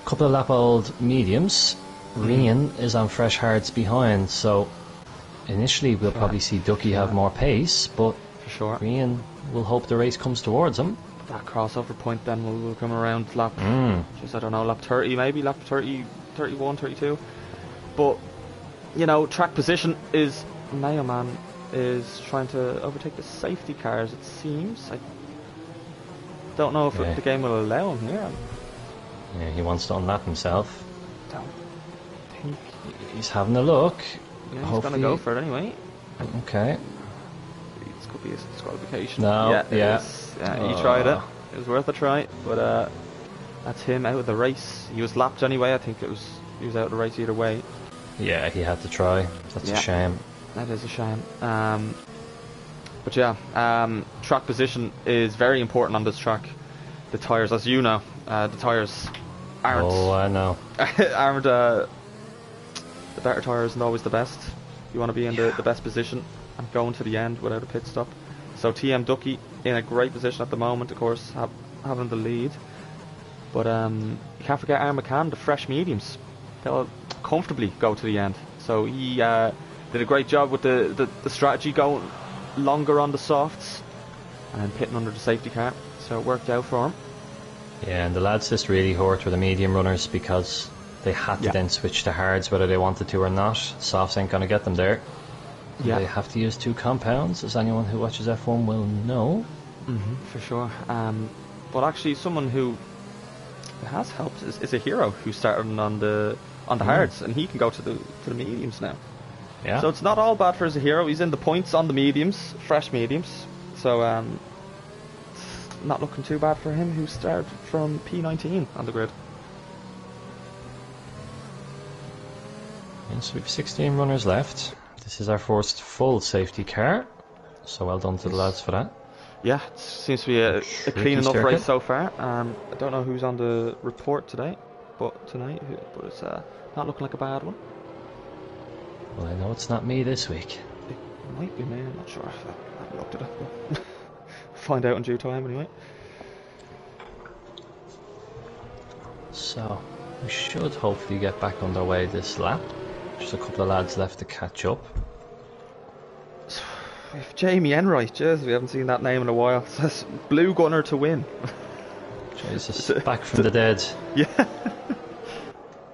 couple of lap old mediums, Rian is on fresh hards behind. So initially we'll probably see Ducky have more pace, but for sure Rian will hope the race comes towards him. That crossover point then will come around lap, just I don't know, lap 30 maybe, lap 30, 31, 32. But, you know, track position is, Mayo Man is trying to overtake the safety cars, it seems. I don't know if the game will allow him here. Yeah, he wants to unlap himself. Don't think... He's having a look. Yeah, he's going to go for it anyway. Okay. This could be a disqualification. No, yeah. He tried it. It was worth a try, but that's him out of the race. He was lapped anyway. I think he was out of the race either way. Yeah, he had to try. That's a shame. That is a shame. But yeah, track position is very important on this track. The tyres, as you know, the tyres aren't... Oh, I know. aren't... the better tyre isn't always the best. You want to be in the best position and going to the end without a pit stop. So TM Ducky in a great position at the moment, of course, having the lead. But you can't forget Aaron McCann, the fresh mediums. They'll comfortably go to the end. So he did a great job with the strategy, going longer on the softs and pitting under the safety car. So it worked out for him. Yeah, and the lads just really hurt with the medium runners because they had to then switch to hards whether they wanted to or not. Softs ain't going to get them there. Yeah. They have to use 2 compounds, as anyone who watches F1 will know. For sure. But actually, someone who has helped is a hero who started on the hards, and he can go to the mediums now. Yeah. So it's not all bad for as a hero. He's in the points on the mediums, fresh mediums. So it's not looking too bad for him, who started from P19 on the grid. And so we have 16 runners left. This is our first full safety car, so well done to the lads for that. Yeah, it seems to be a clean enough circuit. race so far. I don't know who's on the report today, but it's not looking like a bad one. Well, I know it's not me this week. It might be me, I'm not sure. I haven't looked at it, but find out in due time anyway. So, we should hopefully get back underway this lap. Just a couple of lads left to catch up. If Jamie Enright, jeez, we haven't seen that name in a while. It says Blue Gunner to win. Jesus, back from the dead. Yeah.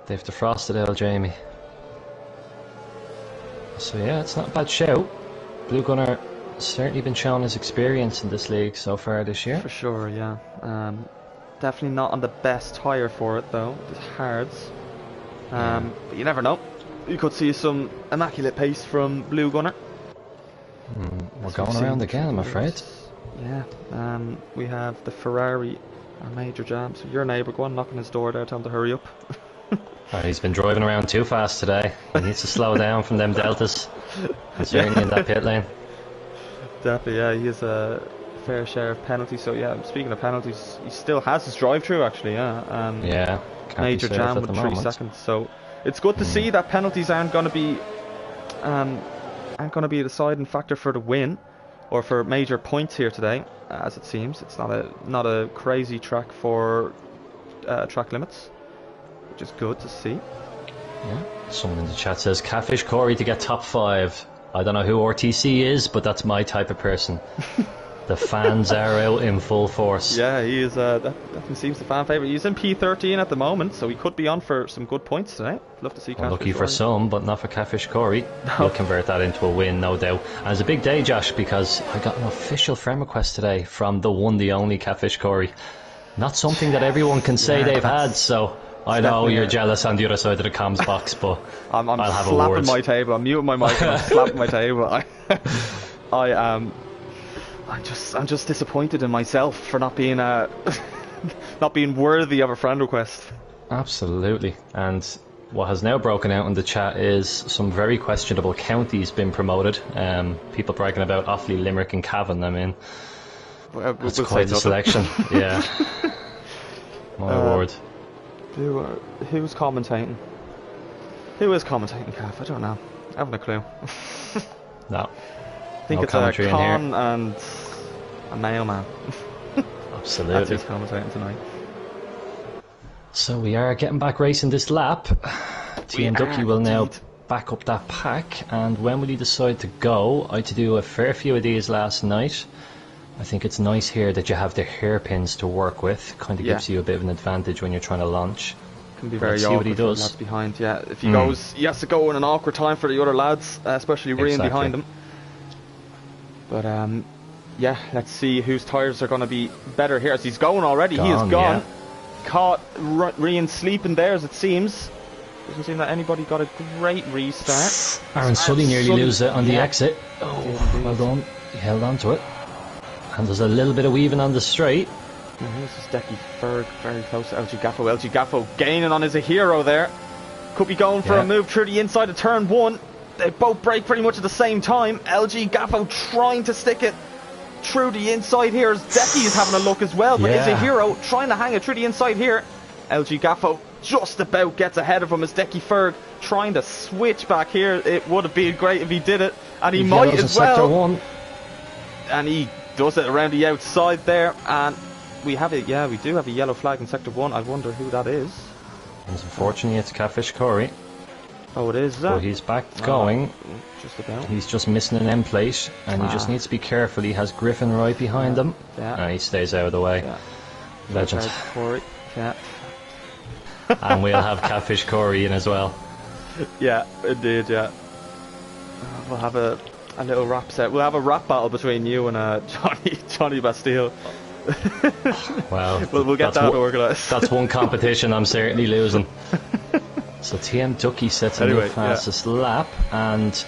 They've defrosted old Jamie. So yeah, it's not a bad shout. Blue Gunner has certainly been showing his experience in this league so far this year. For sure, yeah. Definitely not on the best tyre for it though, the hards. But you never know. You could see some immaculate pace from Blue Gunner. We're going around again, I'm afraid. Yeah. We have the Ferrari, our major jam. So your neighbour, go on knocking his door there, tell him to hurry up. He's been driving around too fast today. He needs to slow down from them deltas. Certainly in that pit lane. Definitely, yeah. He has a fair share of penalties. So yeah, speaking of penalties, he still has his drive-through actually. Yeah. Yeah. Major jam with 3 seconds. So it's good to see that penalties aren't going to be a deciding factor for the win or for major points here today, as it seems. It's not a crazy track for track limits, which is good to see. Yeah. Someone in the chat says Catfish Corey to get top 5. I don't know who RTC is, but that's my type of person. The fans are out in full force. Yeah, he is. That seems the fan favourite. He's in P13 at the moment, so he could be on for some good points today. Love to see. Well, lucky for some, but not for Catfish Corey. He'll convert that into a win, no doubt. And it's a big day, Josh, because I got an official friend request today from the one, the only Catfish Corey. Not something that everyone can say they've had. So I know you're jealous on the other side of the comms box, but I'm I'll have slapping my table. I'm muting my mic and I'm slapping my table. I am. I'm just disappointed in myself for not being not being worthy of a friend request. Absolutely. And what has now broken out in the chat is some very questionable counties being promoted. People bragging about Offaly, Limerick and Cavan. I mean, that's quite a selection. Yeah. My word. Who's commentating? Who is commentating, Cav? I don't know. I haven't a clue. No. I think it's a Con and a mailman. Absolutely. That's who's commentating tonight. So we are getting back racing this lap. Team Ducky will now back up that pack, and when will he decide to go? I had to do a fair few of these last night. I think it's nice here that you have the hairpins to work with. Kind of gives you a bit of an advantage when you're trying to launch. Can be very awkward what he does. Lads behind. Yeah, if he goes, he has to go in an awkward time for the other lads, especially Rian behind him. But yeah, let's see whose tyres are going to be better here. As he's going already, he is gone. Caught Rian sleeping there, as it seems. Doesn't seem that anybody got a great restart. Aaron Sully nearly loses it on the exit. Oh, well done. He held on to it. And there's a little bit of weaving on the straight. This is Decky Ferg very close to LG Gaffo. LG Gaffo gaining on his hero there. Could be going for a move through the inside of turn 1. They both break pretty much at the same time. LG Gaffo trying to stick it through the inside here as Decky is having a look as well. But is a hero trying to hang it through the inside here. LG Gaffo just about gets ahead of him as Decky Ferg trying to switch back here. It would have been great if he did it. And he might as well. And he does it around the outside there. And we have it, we do have a yellow flag in Sector 1. I wonder who that is. Unfortunately, it's Catfish Corey. Oh, it is that? But he's back going. Just about. He's just missing an end plate, and he just needs to be careful. He has Griffin right behind him. And he stays out of the way. Legend. Corey. And we'll have Catfish Corey in as well. Yeah, indeed, We'll have a little rap set. We'll have a rap battle between you and Johnny Bastille. Well, we'll get that organised. That's one competition I'm certainly losing. So TM Ducky sets a new fastest lap, and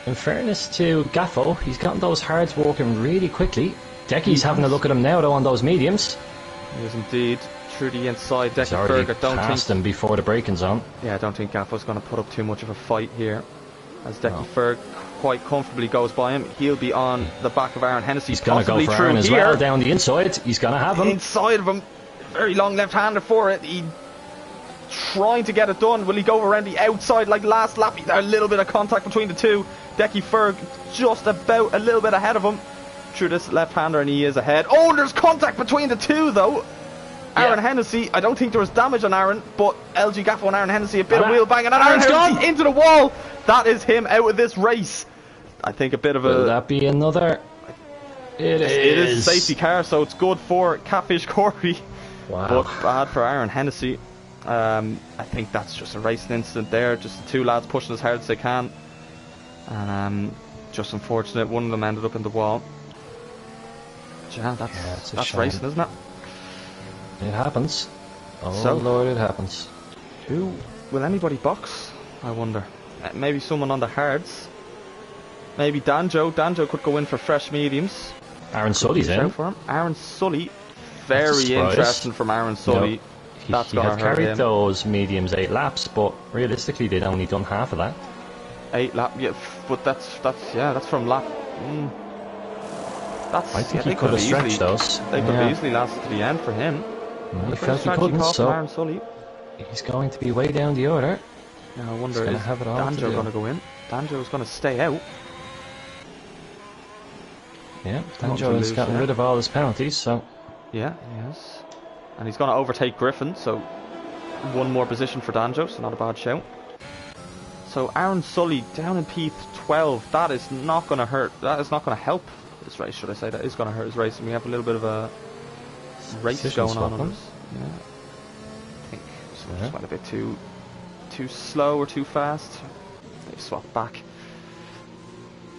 in fairness to Gaffo, he's gotten those hards working really quickly. Decky's having a look at him now though on those mediums. He is indeed through the inside. Decky Ferg, passed him before the breaking's on. Yeah, I don't think Gaffo's going to put up too much of a fight here, as Decky Ferg quite comfortably goes by him. He'll be on the back of Aaron Hennessy. He's going to go for Aaron as well down the inside. He's going to have him. Inside of him. Very long left-hander for it. He trying to get it done. Will he go around the outside like last lap? A little bit of contact between the two. Decky Ferg just about a little bit ahead of him through this left-hander, and he is ahead. Oh, there's contact between the two though. Aaron Hennessy, I don't think there was damage on Aaron, but LG Gaffo and Aaron Hennessy, a bit of wheel banging, and Aaron Hennessy into the wall. That is him out of this race. I think a bit of Will that be another? It is a safety car, so it's good for Catfish Corby. Wow. But bad for Aaron Hennessy. I think that's just a racing incident there. Just the two lads pushing as hard as they can. And just unfortunate, one of them ended up in the wall. Yeah, that's racing, isn't it? It happens. Oh so, Lord, it happens. Who will anybody box? I wonder. Maybe someone on the hards. Maybe Danjo. Danjo could go in for fresh mediums. Aaron Sully's in. For him. Aaron Sully. Very interesting from Aaron Sully. He had carried those mediums 8 laps, but realistically they'd only done half of that. 8 laps, yeah, but that's from lap. I think he could have stretched those. They could have easily lasted to the end for him. He felt he couldn't, so Aaron Sully. He's going to be way down the order. Now I wonder, is Danjo going to go in? Danjo's going to stay out. Yeah, Danjo has gotten rid of all his penalties, so... Yeah, he has. And he's going to overtake Griffin, so one more position for Danjo, so not a bad shout. So Aaron Sully down in P12, that is not going to hurt, that is not going to help this race, should I say. That is going to hurt his race, and we have a little bit of a race going on us. Yeah. I think just went a bit too slow or too fast. They've swapped back.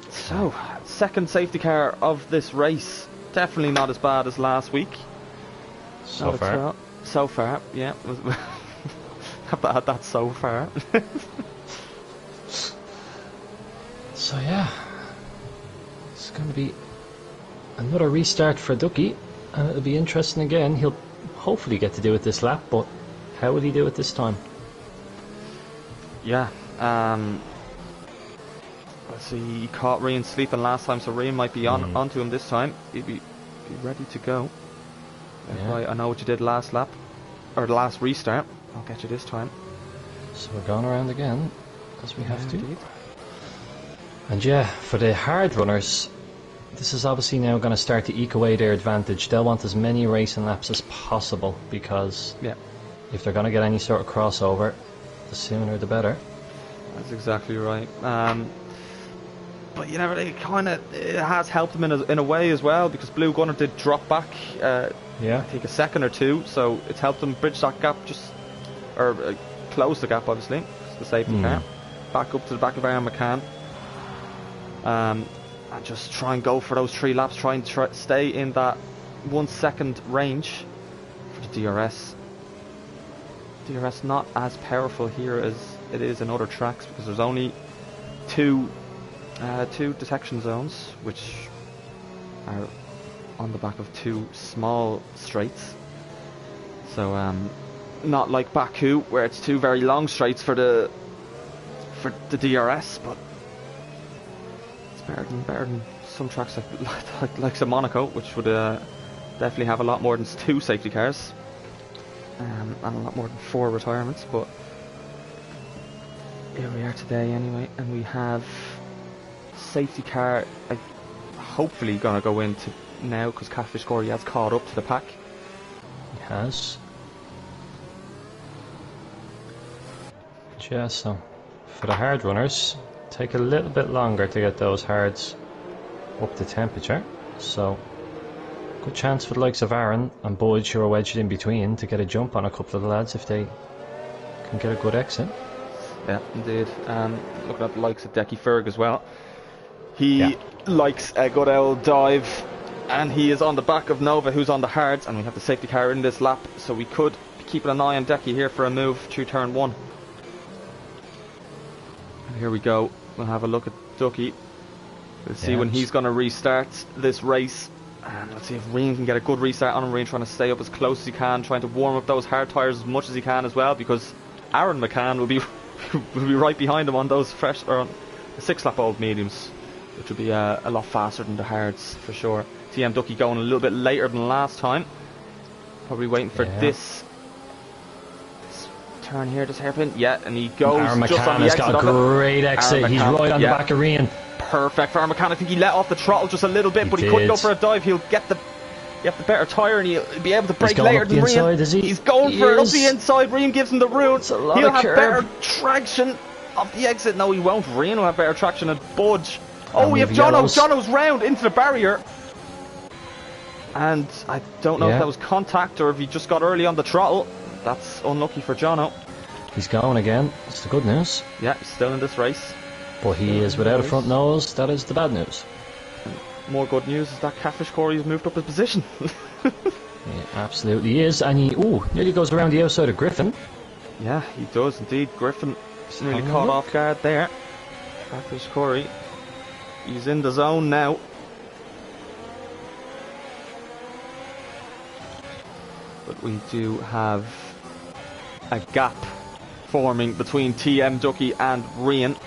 So, second safety car of this race. Definitely not as bad as last week. So far. So far, yeah. Have to add that so far. So yeah, it's going to be another restart for Ducky, and it'll be interesting again. He'll hopefully get to do it this lap, but how will he do it this time? Yeah, let's see, he caught Rian sleeping last time, so Rian might be onto him this time. He'd be ready to go. Yeah. I know what you did last lap, or the last restart. I'll get you this time. So we're going around again, because we have to. Indeed. And yeah, for the hard runners, this is obviously now going to start to eke away their advantage. They'll want as many racing laps as possible, because if they're going to get any sort of crossover, the sooner the better. That's exactly right. But you never, it has helped them in a way as well, because Blue Gunner did drop back, I think a second or two, so it's helped them bridge that gap, close the gap obviously, the safety car, back up to the back of Aaron McCann. And just try and go for those 3 laps, try and stay in that 1 second range for the DRS. DRS not as powerful here as it is in other tracks, because there's only two detection zones, which are on the back of 2 small straights. So not like Baku, where it's 2 very long straights for the DRS, but better than some tracks like Monaco, which would definitely have a lot more than 2 safety cars, and a lot more than 4 retirements. But here we are today anyway, and we have safety car hopefully going to go into now, because Catfish Corey has caught up to the pack. He has. Yeah, so for the hard runners, take a little bit longer to get those hards up to temperature, so good chance for the likes of Aaron and Boyd, who are wedged in between, to get a jump on a couple of the lads if they can get a good exit. Yeah, indeed. Looking at the likes of Decky Ferg as well, he likes a good old dive, and he is on the back of Nova, who's on the hards, and we have the safety car in this lap, so we could be keeping an eye on Decky here for a move through turn 1. And here we go. We'll have a look at Ducky. We'll see when he's going to restart this race. And let's see if Rian can get a good restart on him. Rian trying to stay up as close as he can, trying to warm up those hard tyres as much as he can as well, because Aaron McCann will be right behind him on those 6-lap-old mediums, which would be a lot faster than the hards for sure. TM Ducky going a little bit later than last time. Probably waiting for this turn here, this hairpin. Yeah, and he goes Aaron just on the McCann exit. has got a great exit. He's right on the back of Rian. Perfect for Aaron McCann. I think he let off the throttle just a little bit, but he couldn't go for a dive. He'll get the better tyre and he'll be able to brake later than Rian. He's going for it up the inside. Rian gives him the route. He'll have better traction off the exit. No, he won't. Rian will have better traction at Budge. Oh, we have Jono. Jono's round into the barrier. And I don't know if that was contact or if he just got early on the throttle. That's unlucky for Jono. He's going again. That's the good news. Yeah, he's still in this race. But he is without a front nose. That is the bad news. More good news is that Catfish Corey's moved up his position. He absolutely is. And he nearly goes around the outside of Griffin. Yeah, he does indeed. Griffin nearly caught off guard there. Catfish Corey. He's in the zone now. But we do have a gap forming between TM Ducky and Rian,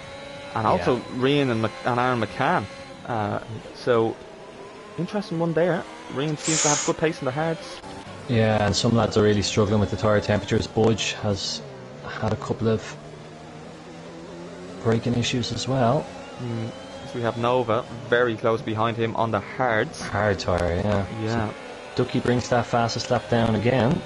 and also Rian and Aaron McCann. So interesting one there. Rian seems to have good pace in the hards. Yeah, and some lads are really struggling with the tyre temperatures. Budge has had a couple of braking issues as well. So we have Nova very close behind him on the hards. Hard tyre, yeah. So Ducky brings that fastest lap down again.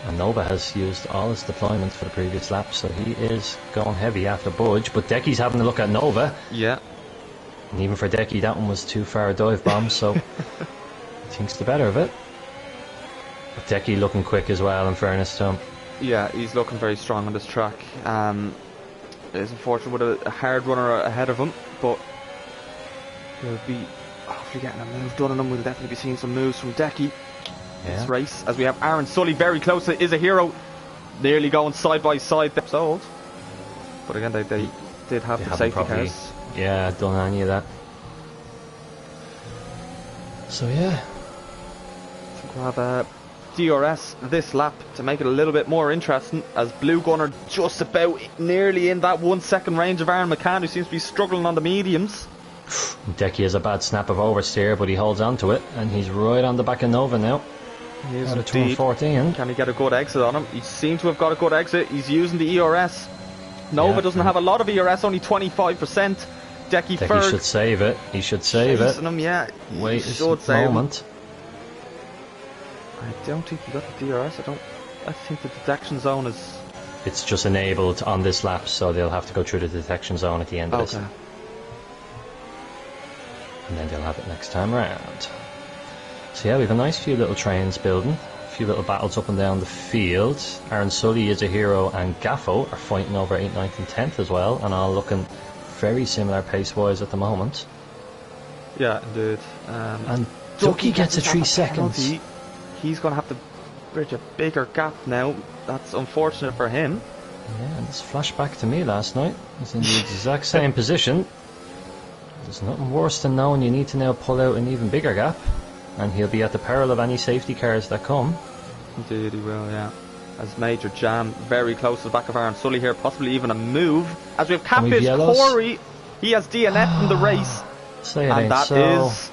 And Nova has used all his deployments for the previous lap, so he is going heavy after Budge. But Decky's having a look at Nova. Yeah. And even for Decky, that one was too far a dive bomb, so he thinks the better of it. But Decky looking quick as well, in fairness to him. Yeah, he's looking very strong on this track. It's unfortunate with a hard runner ahead of him, but he'll be hopefully getting a move done on him. We'll definitely be seeing some moves from Decky this race, as we have Aaron Sully very close to Is a Hero, nearly going side by side. Sold, but again they did have the safety cars. Yeah, done any of that. So yeah, I think we'll have a DRS this lap to make it a little bit more interesting, as Blue Gunner just about nearly in that 1 second range of Aaron McCann, who seems to be struggling on the mediums. Decky has a bad snap of oversteer, but he holds on to it, and he's right on the back of Nova now. He is out of turn 14. Can he get a good exit on him? He seems to have got a good exit. He's using the ERS. Nova doesn't have a lot of ERS, only 25%. Decky Ferg should save it. He should save it. Him, yeah. Wait a moment. I don't think he got the DRS. I think the detection zone is... It's just enabled on this lap, so they'll have to go through the detection zone at the end of this. And then they'll have it next time around. So yeah, we have a nice few little trains building. A few little battles up and down the field. Aaron Sully, Is a Hero and Gaffo are fighting over 8th, 9th and 10th as well, and all looking very similar pace-wise at the moment. Yeah, indeed. And Ducky gets a 3 seconds. He's going to have to bridge a bigger gap now. That's unfortunate for him. Yeah, and this flashback to me last night. He's in the exact same position. There's nothing worse than knowing you need to now pull out an even bigger gap, and he'll be at the peril of any safety cars that come. Indeed he will, yeah. As Major Jam very close to the back of Aaron Sully here, possibly even a move. As we have Catfish Corey, he has DNF in the race. And that is,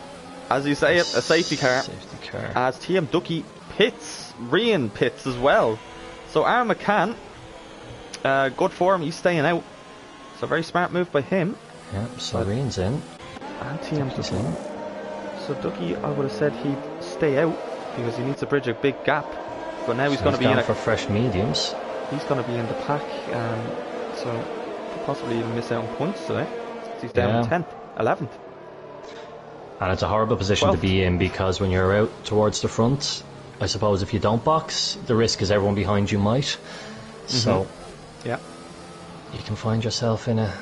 as you say, a safety car. As TM Ducky pits, Rian pits as well. So Aaron McCann, good for him, he's staying out. So very smart move by him. Yeah, so Rian's in. And TM Ducky's in. So Ducky, I would have said he'd stay out because he needs to bridge a big gap. But now he's going to be in for fresh mediums. He's going to be in the pack, so could possibly even miss out on points today. He's down 10th, 11th. And it's a horrible position 12th. To be in, because when you're out towards the front, I suppose if you don't box, the risk is everyone behind you might. So yeah, you can find yourself in a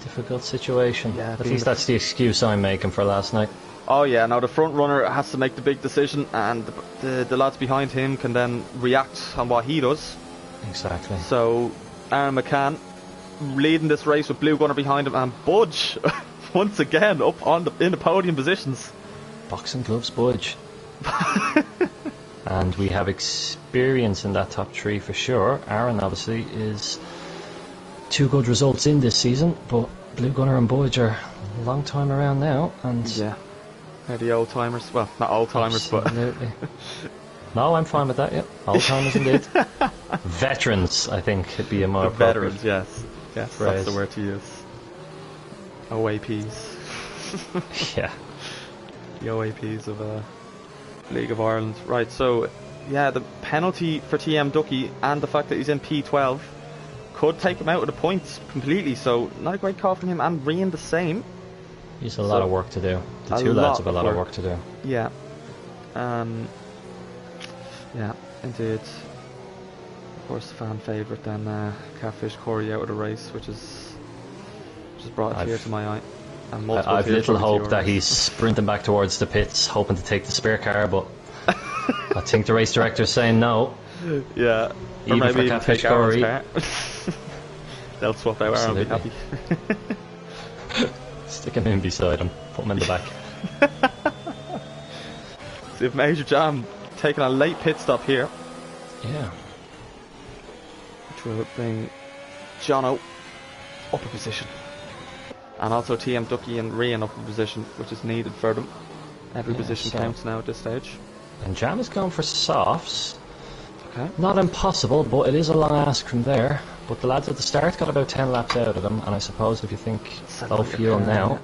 difficult situation. Yeah, at least that's the excuse I'm making for last night. Oh yeah, now the front runner has to make the big decision, and the lads behind him can then react on what he does. Exactly. So Aaron McCann leading this race with Blue Gunner behind him, and Budge once again up on in the podium positions. Boxing gloves, Budge. And we have experience in that top three for sure. Aaron obviously is two good results in this season, but Blue Gunner and Budge are a long time around now, and Yeah. They're the old timers. Well, not old timers, but. absolutely. No, I'm fine with that, yeah. Old timers indeed. Veterans, I think, would be a more appropriate Veterans, yes. Yes, phrase. that's the word to use. OAPs. Yeah. The OAPs of League of Ireland. Right, so, yeah, the penalty for TM Ducky and the fact that he's in P12 could take him out of the points completely, so not a great call from him, and Rian the same. He's a lot of work to do. The two lads have a lot of work to do. Yeah. Yeah, indeed. Of course, the fan favourite then, Catfish Corey out of the race, which is brought a tear to my eye. And I've little hope that he's sprinting back towards the pits, hoping to take the spare car, but I think the race director's saying no. Yeah, even or maybe for Catfish Corey. They'll swap out Aaron and be happy. Stick him in beside him, put him in the back. So if Major Jam taking a late pit stop here. Yeah. Which will bring Jono up a position. And also TM Ducky and Rian up a position, which is needed for them. Every position counts now at this stage. And Jam is going for softs. Okay. Not impossible, but it is a long ask from there. But the lads at the start got about 10 laps out of them, and I suppose if you think low fuel now,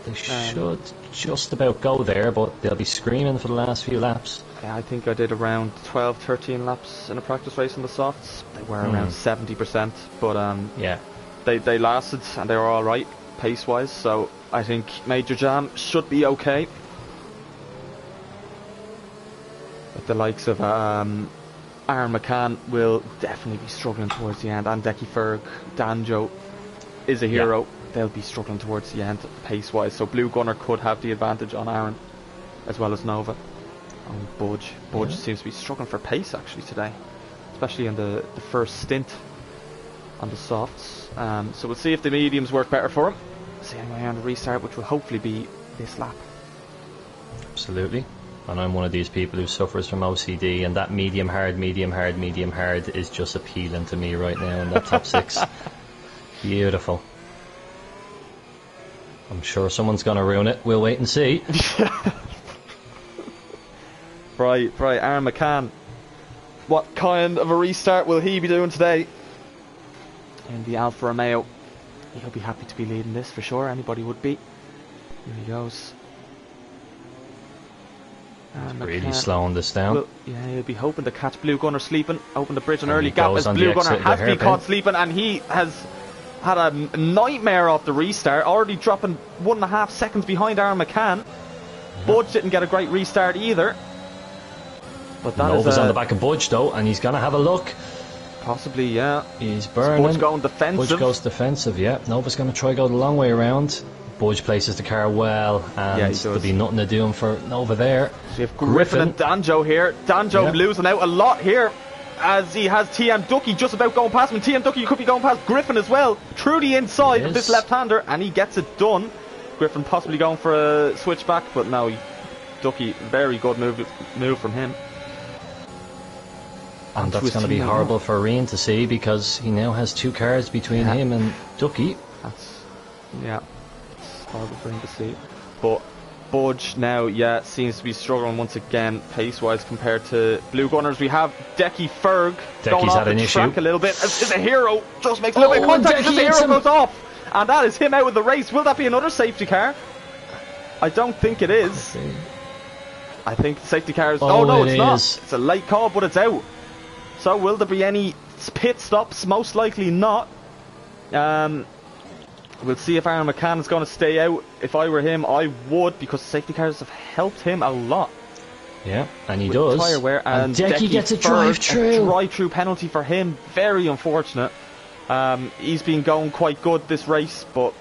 they should just about go there, but they'll be screaming for the last few laps. Yeah, I think I did around 12, 13 laps in a practice race on the softs. They were around 70%, but yeah, they lasted and they were alright pace-wise, so I think Major Jam should be okay. But the likes of Aaron McCann will definitely be struggling towards the end, and Decky Ferg, Danjo is a hero. Yeah. They'll be struggling towards the end pace-wise, so Blue Gunner could have the advantage on Aaron as well as Nova. And Budge seems to be struggling for pace actually today, especially in the first stint on the softs. So we'll see if the mediums work better for him. See anyway on the restart, which will hopefully be this lap. Absolutely. And I'm one of these people who suffers from OCD, and that medium hard is just appealing to me right now in that top six. Beautiful. I'm sure someone's going to ruin it. We'll wait and see. Right, Aaron McCann. What kind of a restart will he be doing today? In the Alfa Romeo. He'll be happy to be leading this for sure. Anybody would be. Here he goes. Really slowing this down. Well, yeah, he'll be hoping to catch Blue Gunner sleeping. Open the bridge an early gap as Blue Gunner has been caught sleeping, and he has had a nightmare off the restart, already dropping 1.5 seconds behind Aaron McCann. Budge didn't get a great restart either. But that Nova's on the back of Budge though, and he's going to have a look. Possibly, yeah. He's burning. Budge going defensive. Budge goes defensive, yeah. Nova's going to try go the long way around. Budge places the car well, and there'll be nothing to do for Nova there. So you have Griffin and Danjo here. Danjo losing out a lot here, as he has TM Ducky just about going past him. TM Ducky could be going past Griffin as well, through the inside of this left-hander, and he gets it done. Griffin possibly going for a switch back, but no, Ducky, very good move from him. And that's going to be horrible for Rian to see, because he now has 2 cars between him and Ducky. It's horrible for him to see. But Budge now, seems to be struggling once again, pace-wise, compared to Blue Gunners. We have Decky Ferg going off the track a little bit. Is a hero, just makes a little bit of contact, as the hero goes off. And that is him out of the race. Will that be another safety car? I don't think it is. I think the safety car is... Oh, no, it's not. It's a late call, but it's out. So will there be any pit stops? Most likely not. We'll see if Aaron McCann is going to stay out. If I were him, I would, because safety cars have helped him a lot. Yeah, and he does. Tire wear, and Decky gets a drive-through. A drive-through penalty for him. Very unfortunate. He's been going quite good this race, but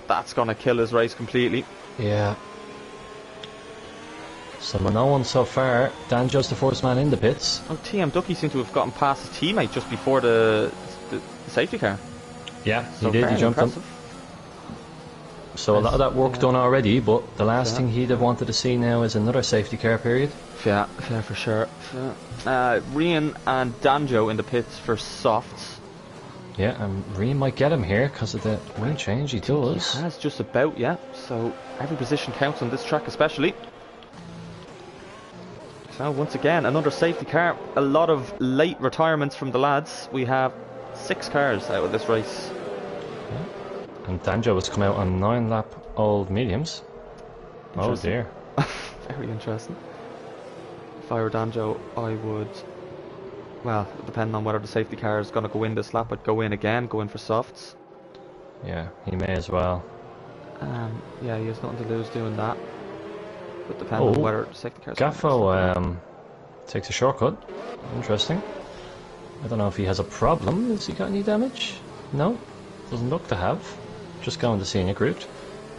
that's going to kill his race completely. Yeah. So no one so far. Danjo's the first man in the pits. Oh, TM Ducky seemed to have gotten past his teammate just before the safety car. Yeah, so he did. He jumped him. So a lot of that work done already, but the last thing he'd have wanted to see now is another safety car period. Yeah, for sure. Rian and Danjo in the pits for softs. Yeah, and Reen might get him here because of the wind change. He does. He has just about, yeah. So every position counts on this track especially. So once again, another safety car. A lot of late retirements from the lads. We have 6 cars out of this race. Yeah. And Danjo has come out on 9-lap old mediums. Oh dear. Very interesting. If I were Danjo, I would... Well, depending on whether the safety car is going to go in this lap, I'd go in again, go in for softs. Yeah, he may as well. Yeah, he has nothing to lose doing that. But depending on whether the safety car is... Gaffo takes a shortcut. Interesting. I don't know if he has a problem. Has he got any damage? No, doesn't look to have. Just going to scenic route.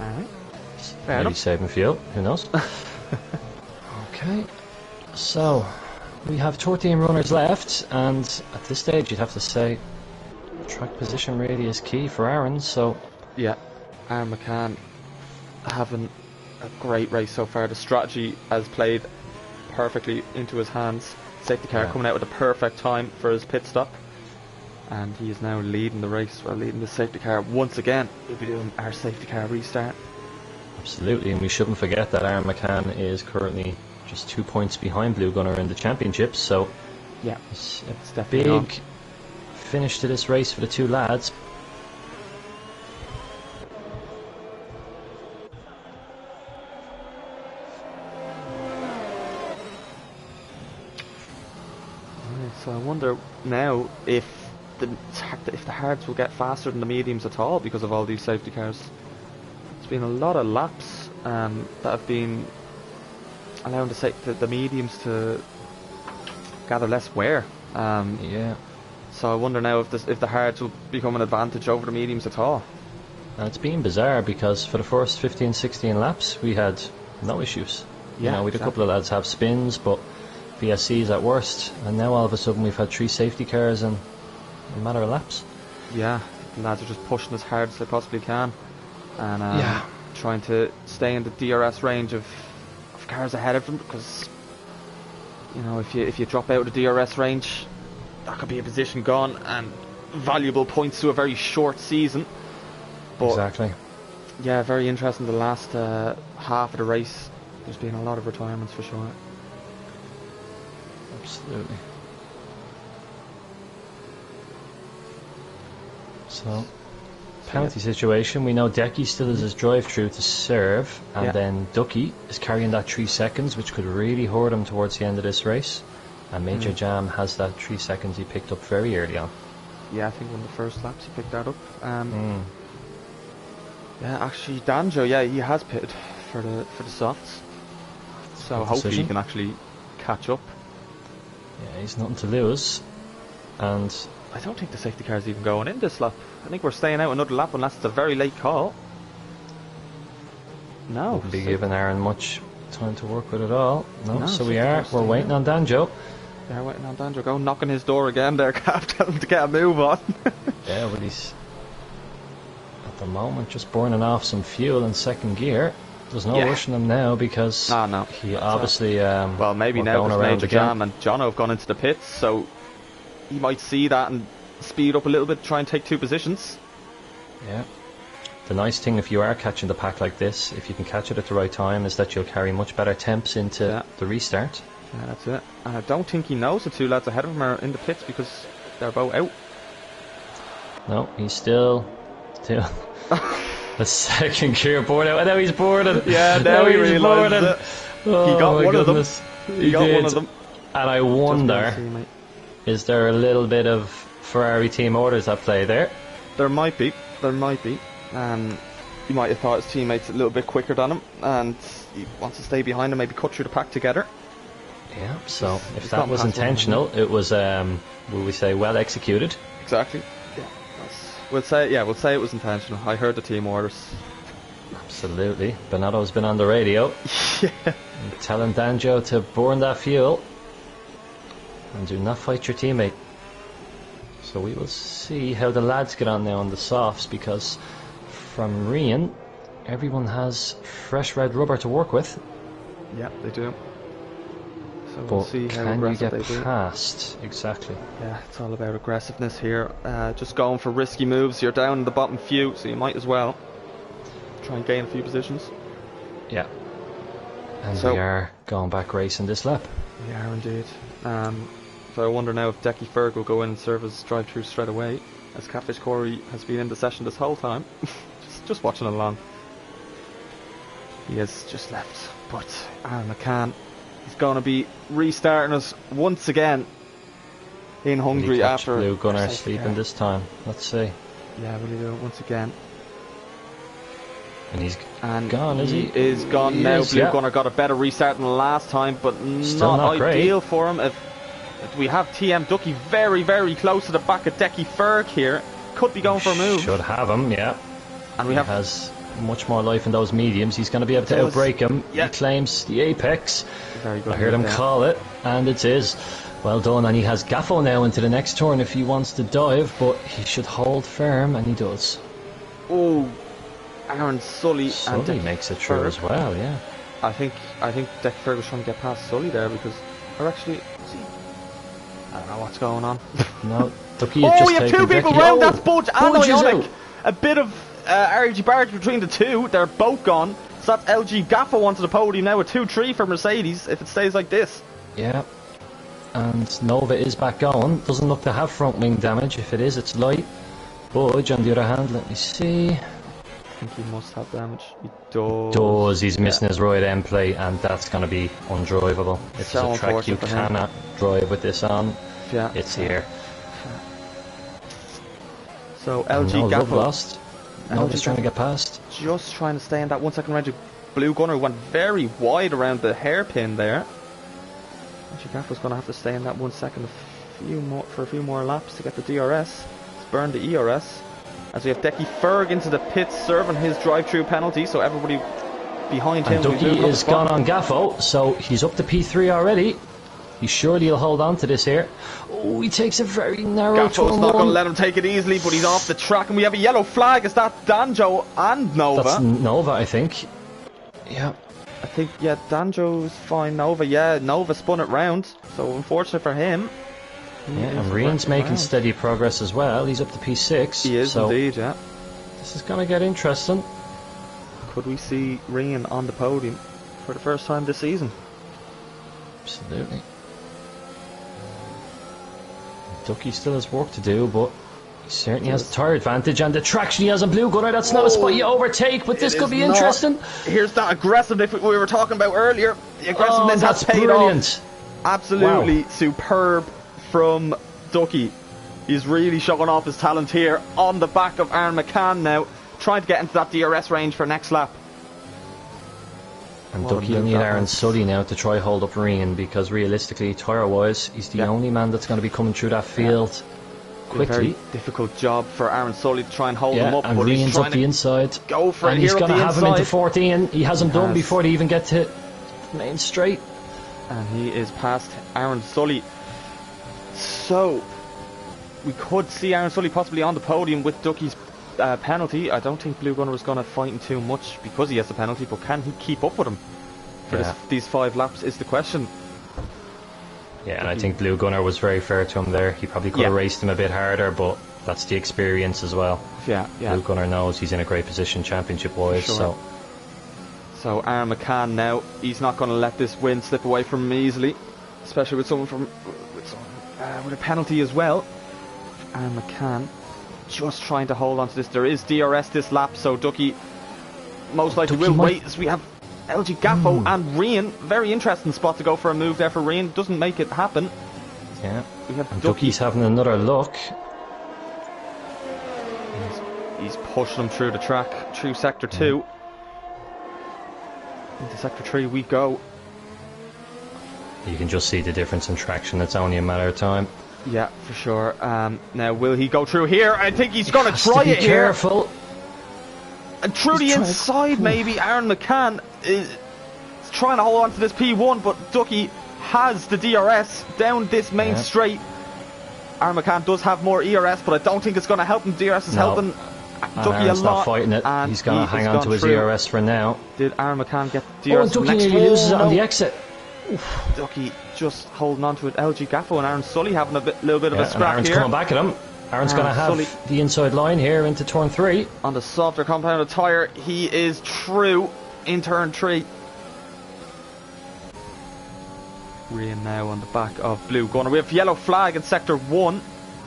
Alright. Maybe saving fuel, who knows? Okay, so we have 14 runners left, and at this stage you'd have to say track position really is key for Aaron, so... Yeah, Aaron McCann having a great race so far. The strategy has played perfectly into his hands. Safety car coming out at the perfect time for his pit stop, and he is now leading the race, well, leading the safety car once again. We'll be doing our safety car restart. Absolutely, and we shouldn't forget that Aaron McCann is currently just 2 points behind Blue Gunner in the championships, so yeah, it's a big finish to this race for the two lads. So I wonder now if the hards will get faster than the mediums at all because of all these safety cars. There's been a lot of laps that have been allowing the mediums to gather less wear. Yeah. So I wonder now if the hards will become an advantage over the mediums at all. And it's been bizarre because for the first 15-16 laps we had no issues. Yeah, you know, we had a couple of lads have spins, but VSCs at worst, and now all of a sudden we've had 3 safety cars in a matter of laps. Yeah, the lads are just pushing as hard as they possibly can, and trying to stay in the DRS range of cars ahead of them, because you know, if you drop out of the DRS range, that could be a position gone and valuable points to a very short season. But exactly. Yeah, very interesting. The last half of the race, there's been a lot of retirements for sure. Absolutely. So, penalty situation. We know Decky still has his drive-through to serve, and then Ducky is carrying that 3 seconds, which could really hurt him towards the end of this race. And Major Jam has that 3 seconds he picked up very early on. Yeah, I think one of the first laps he picked that up. Yeah, actually, Danjo, he has pitted for the softs. So hopefully he can actually catch up. Yeah, he's nothing to lose. And I don't think the safety car is even going in this lap. I think we're staying out another lap unless it's a very late call. No. Wouldn't be giving Aaron much time to work with at all. No, so we are. We're waiting on Danjo. They're waiting on Danjo. Go knocking his door again there, Cap. Tell him to get a move on. Yeah, but he's at the moment just burning off some fuel in second gear. There's no rushing him now because he obviously well, maybe now because Major Jam and Jono have gone into the pits, so he might see that and speed up a little bit, try and take 2 positions. Yeah. The nice thing if you are catching the pack like this, if you can catch it at the right time, is that you'll carry much better temps into the restart. Yeah, that's it. And I don't think he knows the 2 lads ahead of him are in the pits because they're both out. No, he's still the second gear board out. I know he's boarded. Yeah, now he realised it. Oh, he got one goodness. of them. He got one of them. And I wonder, is there a little bit of Ferrari team orders at play there? There might be. There might be. He might have thought his teammates a little bit quicker than him, and he wants to stay behind and maybe cut through the pack together. Yeah, so if that was intentional, it was, will we say, well executed? Exactly. Yeah, we'll say it was intentional. I heard the team orders. Absolutely. Benato's been on the radio. Telling Danjo to burn that fuel and do not fight your teammate. So we will see how the lads get on now on the softs, because from Rian, everyone has fresh red rubber to work with. Yeah, they do. So we'll But see how can you aggressive get they do. past? Exactly. Yeah, it's all about aggressiveness here. Just going for risky moves. You're down in the bottom few, so you might as well try and gain a few positions. Yeah. And So- we are going back racing this lap. We are indeed. So I wonder now if Decky Ferg will go in and serve as drive-through straight away, as Catfish Corey has been in the session this whole time, just watching along. He has just left, but Aaron McCann is going to be restarting us once again in Will Hungary he catch after Blue Gunner safety sleeping car. this time? Let's see. Yeah, will he do it once again? And he's And gone, is he? is gone He now. is, Blue yeah. Gunner got a better restart than last time, but Still not great. ideal for him. If we have TM Ducky very, very close to the back of Decky Ferg here, could be going for a move. Should have him, yeah. And we He have has much more life in those mediums. He's going to be able to Does. outbrake him. Yeah. He claims the apex. very good. I heard him move there. call it, and it is. Well done, and he has Gaffo now into the next turn if he wants to dive, but he should hold firm, and he does. Oh, Aaron Sully and Sully Decky makes it through Ferg. as well, yeah. I think Decky Ferg was trying to get past Sully there because, or actually, I don't know what's going on. No, Ducky Oh, just we have two taken people Becky. round. Oh, That's Budge and Budge is Ionic. out. A bit of argy-bargy between the two. They're both gone. So that's LG Gaffo onto the podium now with 2-3 for Mercedes if it stays like this. Yeah. And Nova is back going. Doesn't look to have front wing damage. If it is, it's light. Budge, on the other hand, let me see. I think he must have damage. He does. He's missing his right end plate, and that's going to be undrivable. It's So a track you unfortunate for him. cannot drive with this on. Yeah. It's here. So And LG no love Gaffo lost. Nova's trying to get past. just trying to stay in that 1 second range. Blue Gunner went very wide around the hairpin there. LG Gaffo's going to have to stay in that 1 second for a few more laps to get the DRS. Let's burn the ERS. As we have Decky Ferg into the pits serving his drive-through penalty, so everybody behind him And will be Ducky moving up is the spot. gone on Gaffo, so he's up to P3 already. He surely will hold on to this here. Oh, he takes a very narrow Gaffo's turn not going to one. let him take it easily, but he's off the track, and we have a yellow flag. Is that Danjo and Nova? That's Nova, I think. Yeah. I think, yeah, Danjo's fine. Nova, yeah, Nova spun it round, so unfortunate for him. He Yeah, is and Rian's making round. steady progress as well. He's up to P6. He is so indeed, yeah. This is going to get interesting. Could we see Rian on the podium for the first time this season? Absolutely. Ducky still has work to do, but he certainly has the tyre advantage, and the traction he has on Blue Gunner, that's not a spot you overtake, but this It could is be not. interesting. Here's that aggressiveness we were talking about earlier. The aggressiveness that's has paid brilliant. off. Absolutely superb from Ducky. He's really showing off his talent here on the back of Aaron McCann now, trying to get into that DRS range for next lap. And What a Ducky will move need that Aaron was. Sully now to try hold up Rian, because realistically, tyre-wise, he's the Yeah. only man that's going to be coming through that field A very quickly. difficult job for Aaron Sully to try and hold him Yeah, up, and but he's Rian's trying up the to inside. go for it And here he's up going the to have him into inside. 14. He has him done has. before they even get to the main straight. And he is past Aaron Sully. So, we could see Aaron Sully possibly on the podium with Ducky's penalty. I don't think Blue Gunner was going to fight him too much because he has the penalty, but can he keep up with him for Yeah. these 5 laps is the question. Yeah, and I think Blue Gunner was very fair to him there. He probably could have Yeah. raced him a bit harder, but that's the experience as well. Yeah, yeah. Blue Gunner knows he's in a great position championship-wise, For sure. so So Aaron McCann now, he's not going to let this win slip away from him easily, especially with someone with a penalty as well. Aaron McCann just trying to hold on to this. There is DRS this lap, so Ducky most likely Ducky will might- wait as we have LG Gaffo and Rian. Very interesting spot to go for a move there for Rian. Doesn't make it happen. yeah. We have And Ducky. Ducky's having another look. He's pushing him through the track, through sector 2. Into sector 3 we go. You can just see the difference in traction. It's only a matter of time. Yeah, for sure. Now, will he go through here? I think he's going to Has try to be it here. careful. And through the He's trying- inside, maybe Aaron McCann is trying to hold on to this P1, but Ducky has the DRS down this main Yeah. straight. Aaron McCann does have more ERS, but I don't think it's going to help him. DRS is No. helping And Ducky a Aaron's lot. not fighting it. and He's going he to hang has on gone to his through. ERS for now. Did Aaron McCann get Oh, DRS and Ducky next? nearly loses it on no. the exit. Ducky just holding on to it. LG Gaffo and Aaron Sully having a little bit of a and scrap Aaron's here. coming back at him. Aaron's going to have Sully the inside line here into turn 3. on the softer compounded tyre. He is through in turn 3. Rian now on the back of Blue Gunner. We have yellow flag in sector 1,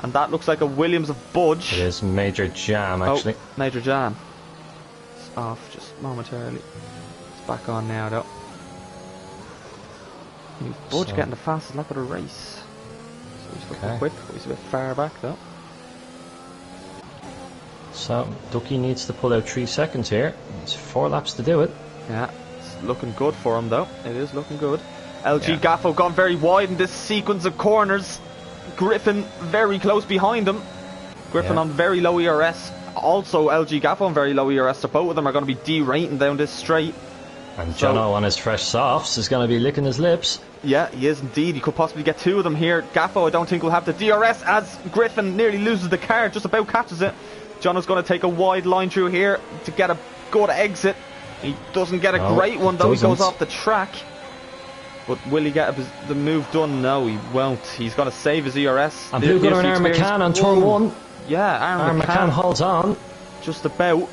and that looks like a Williams of Budge. It is major jam, actually. Oh, major jam. It's off just momentarily. It's back on now, though. Budge getting the fastest lap of the race. So he's looking quick, but he's a bit far back, though. So, Ducky needs to pull out 3 seconds here. It's 4 laps to do it. Yeah, it's looking good for him, though. It is looking good. LG Gaffo gone very wide in this sequence of corners. Griffin very close behind him. Griffin on very low ERS. Also LG Gaffo on very low ERS. So both of them are going to be derating down this straight. And Jono on his fresh softs is going to be licking his lips. Yeah, he is indeed. He could possibly get 2 of them here. Gaffo I don't think will have the DRS as Griffin nearly loses the car. Just about catches it. Jono's going to take a wide line through here to get a good exit. He doesn't get a great one though. He goes off the track. But will he get the move done? No, he won't. He's got to save his ERS. And Blue Gunner and Aaron McCann on turn 1. Yeah, Aaron McCann holds on. Just about.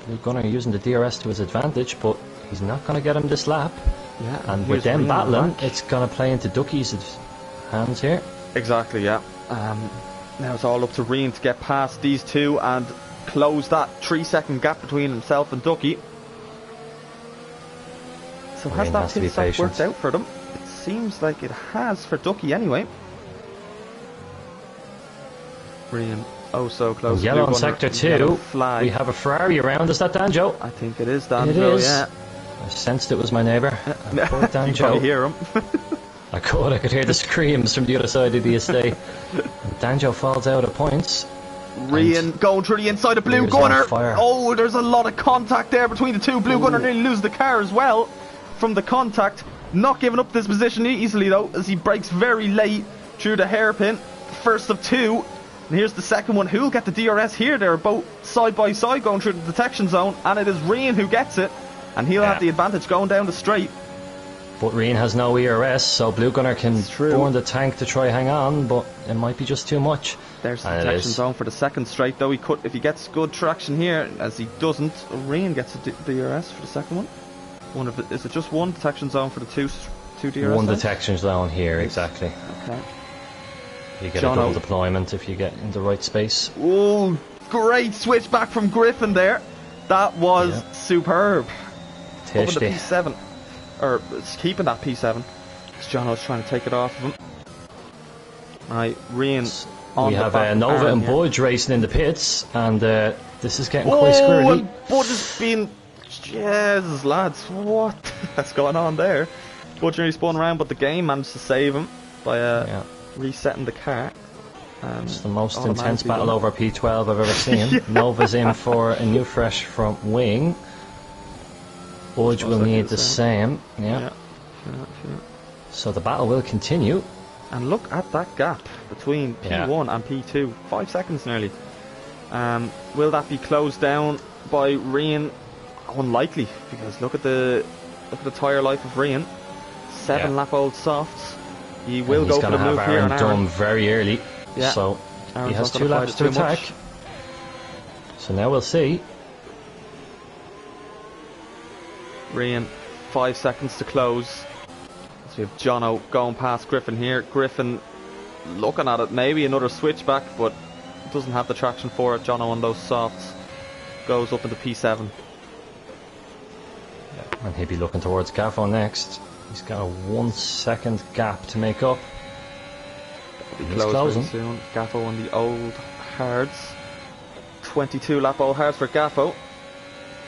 Blue Gunner using the DRS to his advantage, but he's not going to get him this lap. Yeah, and with them battling, it's going to play into Ducky's hands here. Exactly, yeah. Now it's all up to Rian to get past these two and close that 3-second gap between himself and Ducky. So has that pit stop worked out for them? It seems like it has for Ducky anyway. Rian, oh so close. Yellow on sector 2. We have a Ferrari around. Is that Danjo? I think it is Danjo, it is. Yeah. I sensed it was my neighbour. Danjo. You probably hear him. I could hear the screams from the other side of the estate. And Danjo falls out of points. Rian going through the inside of Blue Gunner. Oh, there's a lot of contact there between the two. Blue Gunner nearly loses the car as well from the contact. Not giving up this position easily though, as he brakes very late through the hairpin. First of 2. And here's the second one. Who'll get the DRS here? They're both side by side going through the detection zone, and it is Rian who gets it, and he'll have the advantage going down the straight. But Rian has no ERS, so Blue Gunner can burn the tank to try hang on, but it might be just too much. There's the detection zone for the second straight, though. He could, if he gets good traction here, as he doesn't, Rian gets the DRS for the second one. Is it just one detection zone for the two DRS? One detection zone here, exactly. Okay. You get a double deployment if you get in the right space. Oh, great switch back from Griffin there. That was superb. Over the P7. Or keeping that P7. Because Jono's trying to take it off of him. Right, Rian on we the have back Nova and Budge racing in the pits, and this is getting quite squirrely. Budge has been... Jesus, lads, what that's going on there? Budge nearly spun around, but the game managed to save him by resetting the car. It's the most intense battle over P12 I've ever seen. Nova's in for a new fresh front wing. Budge will need the same. So the battle will continue. And look at that gap between P1 and P2. 5 seconds nearly. Will that be closed down by Rian? Unlikely, because look at the tyre life of Rian. 7 lap old softs. He will go for the move here. He's going to have Aaron done very early, so he has 2 laps to attack. So now we'll see. Rian, 5 seconds to close. So we have Jono going past Griffin here. Griffin looking at it, maybe another switchback, but doesn't have the traction for it. Jono on those softs goes up into P7. And he'll be looking towards Gaffo next. He's got a 1 second gap to make up. He's closing soon. Gaffo on the old hards. 22 lap old hards for Gaffo.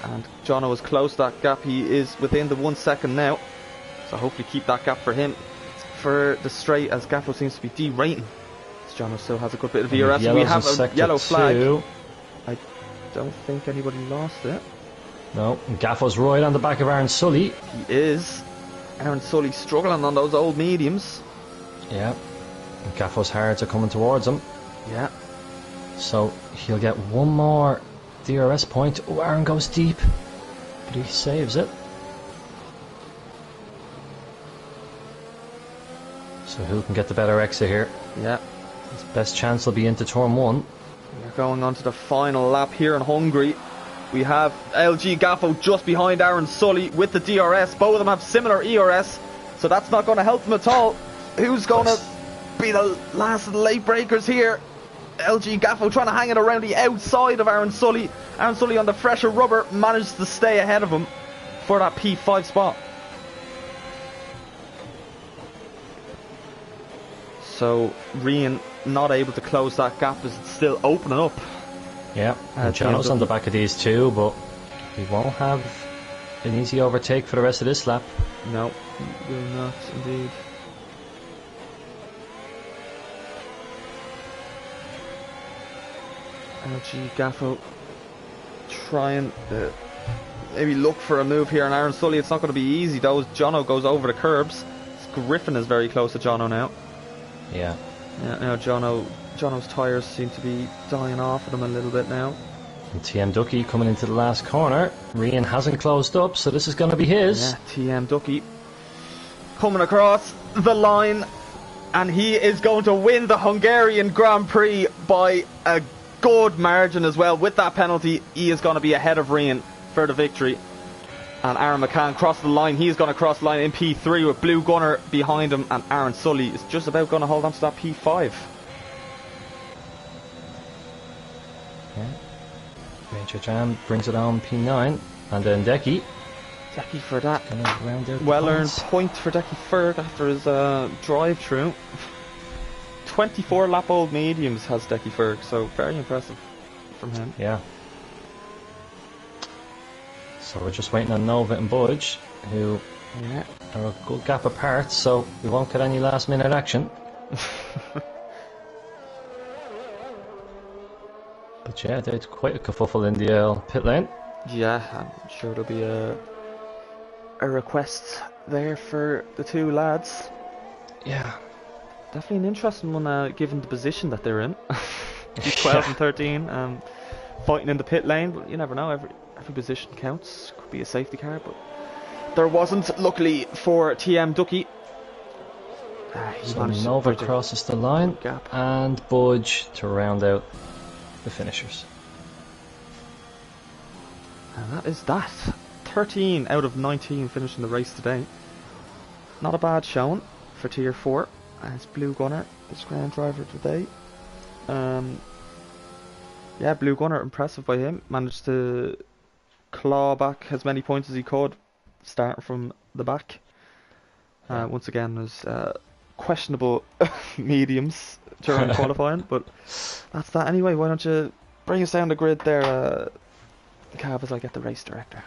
And Jono is close to that gap. He is within the 1 second now. So hopefully keep that gap for him. For the straight, as Gaffo seems to be derating. Jono still has a good bit of ERS. We have a yellow flag. 2. I don't think anybody lost it. No, Gaffo's right on the back of Aaron Sully. He is. Aaron Sully struggling on those old mediums. Yeah. And Gaffo's hards are coming towards him. Yeah. So he'll get one more DRS point. Oh, Aaron goes deep. But he saves it. So who can get the better exit here? Yeah. His best chance will be into turn 1. We're going on to the final lap here in Hungary. We have LG Gaffo just behind Aaron Sully with the DRS. Both of them have similar ERS, so that's not going to help them at all. Who's going to be the last of the late breakers here? LG Gaffo trying to hang it around the outside of Aaron Sully. Aaron Sully on the fresher rubber managed to stay ahead of him for that P5 spot. So Rian not able to close that gap as it's still opening up. Yeah, and Jono's on the back of these two, but he won't have an easy overtake for the rest of this lap. No, he will not indeed. LG Gaffo trying to maybe look for a move here on Aaron Sully. It's not going to be easy though as Jono goes over the curbs. Griffin is very close to Jono now. Yeah. Yeah, now Jono's tyres seem to be dying off of him a little bit now. And TM Ducky coming into the last corner. Rian hasn't closed up, so this is going to be his. Yeah, TM Ducky coming across the line, and he is going to win the Hungarian Grand Prix by a good margin as well. With that penalty, he is going to be ahead of Rian for the victory. And Aaron McCann crossed the line. He's going to cross the line in P3 with Blue Gunner behind him, and Aaron Sully is just about going to hold on to that P5. Yeah. Major Jam brings it on P9, and then Decky for that well-earned point for Decky Ferg after his drive-through. 24 lap-old mediums has Decky Ferg, so very impressive from him. Yeah. So we're just waiting on Nova and Budge, who are a good gap apart, so we won't get any last-minute action. But yeah, there's quite a kerfuffle in the pit lane. Yeah, I'm sure there'll be a request there for the two lads. Yeah. Definitely an interesting one, given the position that they're in. 12 and 13, fighting in the pit lane, but you never know, every position counts. Could be a safety car, but there wasn't, luckily for TM Ducky. So Nova crosses the line, and Budge to round out the finishers. And that is that. 13 out of 19 finishing the race today. Not a bad showing for Tier 4. As Blue Gunner is ground driver today. Yeah, Blue Gunner, impressive by him. Managed to claw back as many points as he could, starting from the back. Once again, there's questionable mediums during qualifying, but that's that anyway. Why don't you bring us down the grid there, Cav, as I get the race director.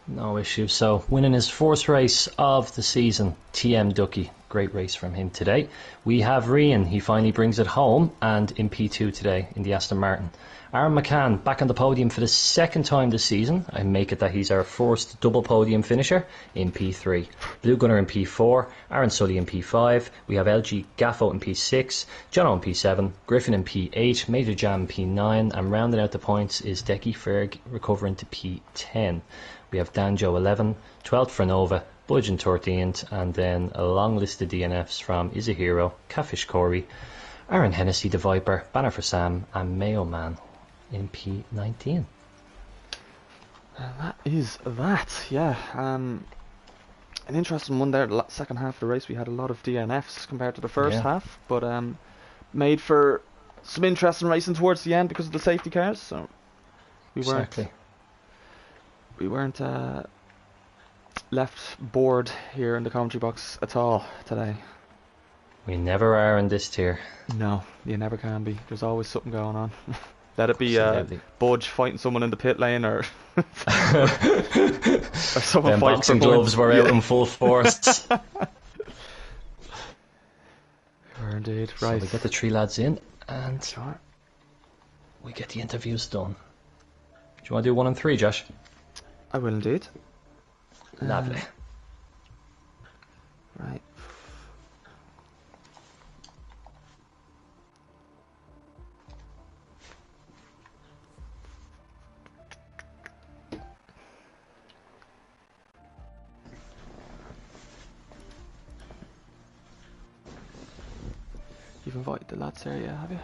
No issue. So, winning his fourth race of the season, TM Ducky. Great race from him today. We have Rian. He finally brings it home, and in P2 today in the Aston Martin. Aaron McCann back on the podium for the second time this season. I make it that he's our first double podium finisher in P3. Blue Gunner in P4, Aaron Sully in P5. We have LG Gaffo in P6, Jono in P7, Griffin in P8, Major Jam in P9, and rounding out the points is Decky Ferg recovering to P10. We have Danjo 11, 12th for Nova, Budge in 13th, and then a long list of DNFs from Is a Hero, Catfish Corey, Aaron Hennessy the Viper, Banner for Sam, and Mayo Man in P19. That is that, yeah. An interesting one there. The second half of the race we had a lot of DNFs compared to the first half, but made for some interesting racing towards the end because of the safety cars. So we weren't left bored here in the commentary box at all today. We never are in this tier. No, you never can be. There's always something going on. Let it be Budge fighting someone in the pit lane, or someone them fighting boxing gloves were out in full force. Indeed, so right. we get the three lads in, and we get the interviews done. Do you want to do 1 and 3, Josh? I will indeed. Lovely. Right. you've invited the lads there, yeah, have you?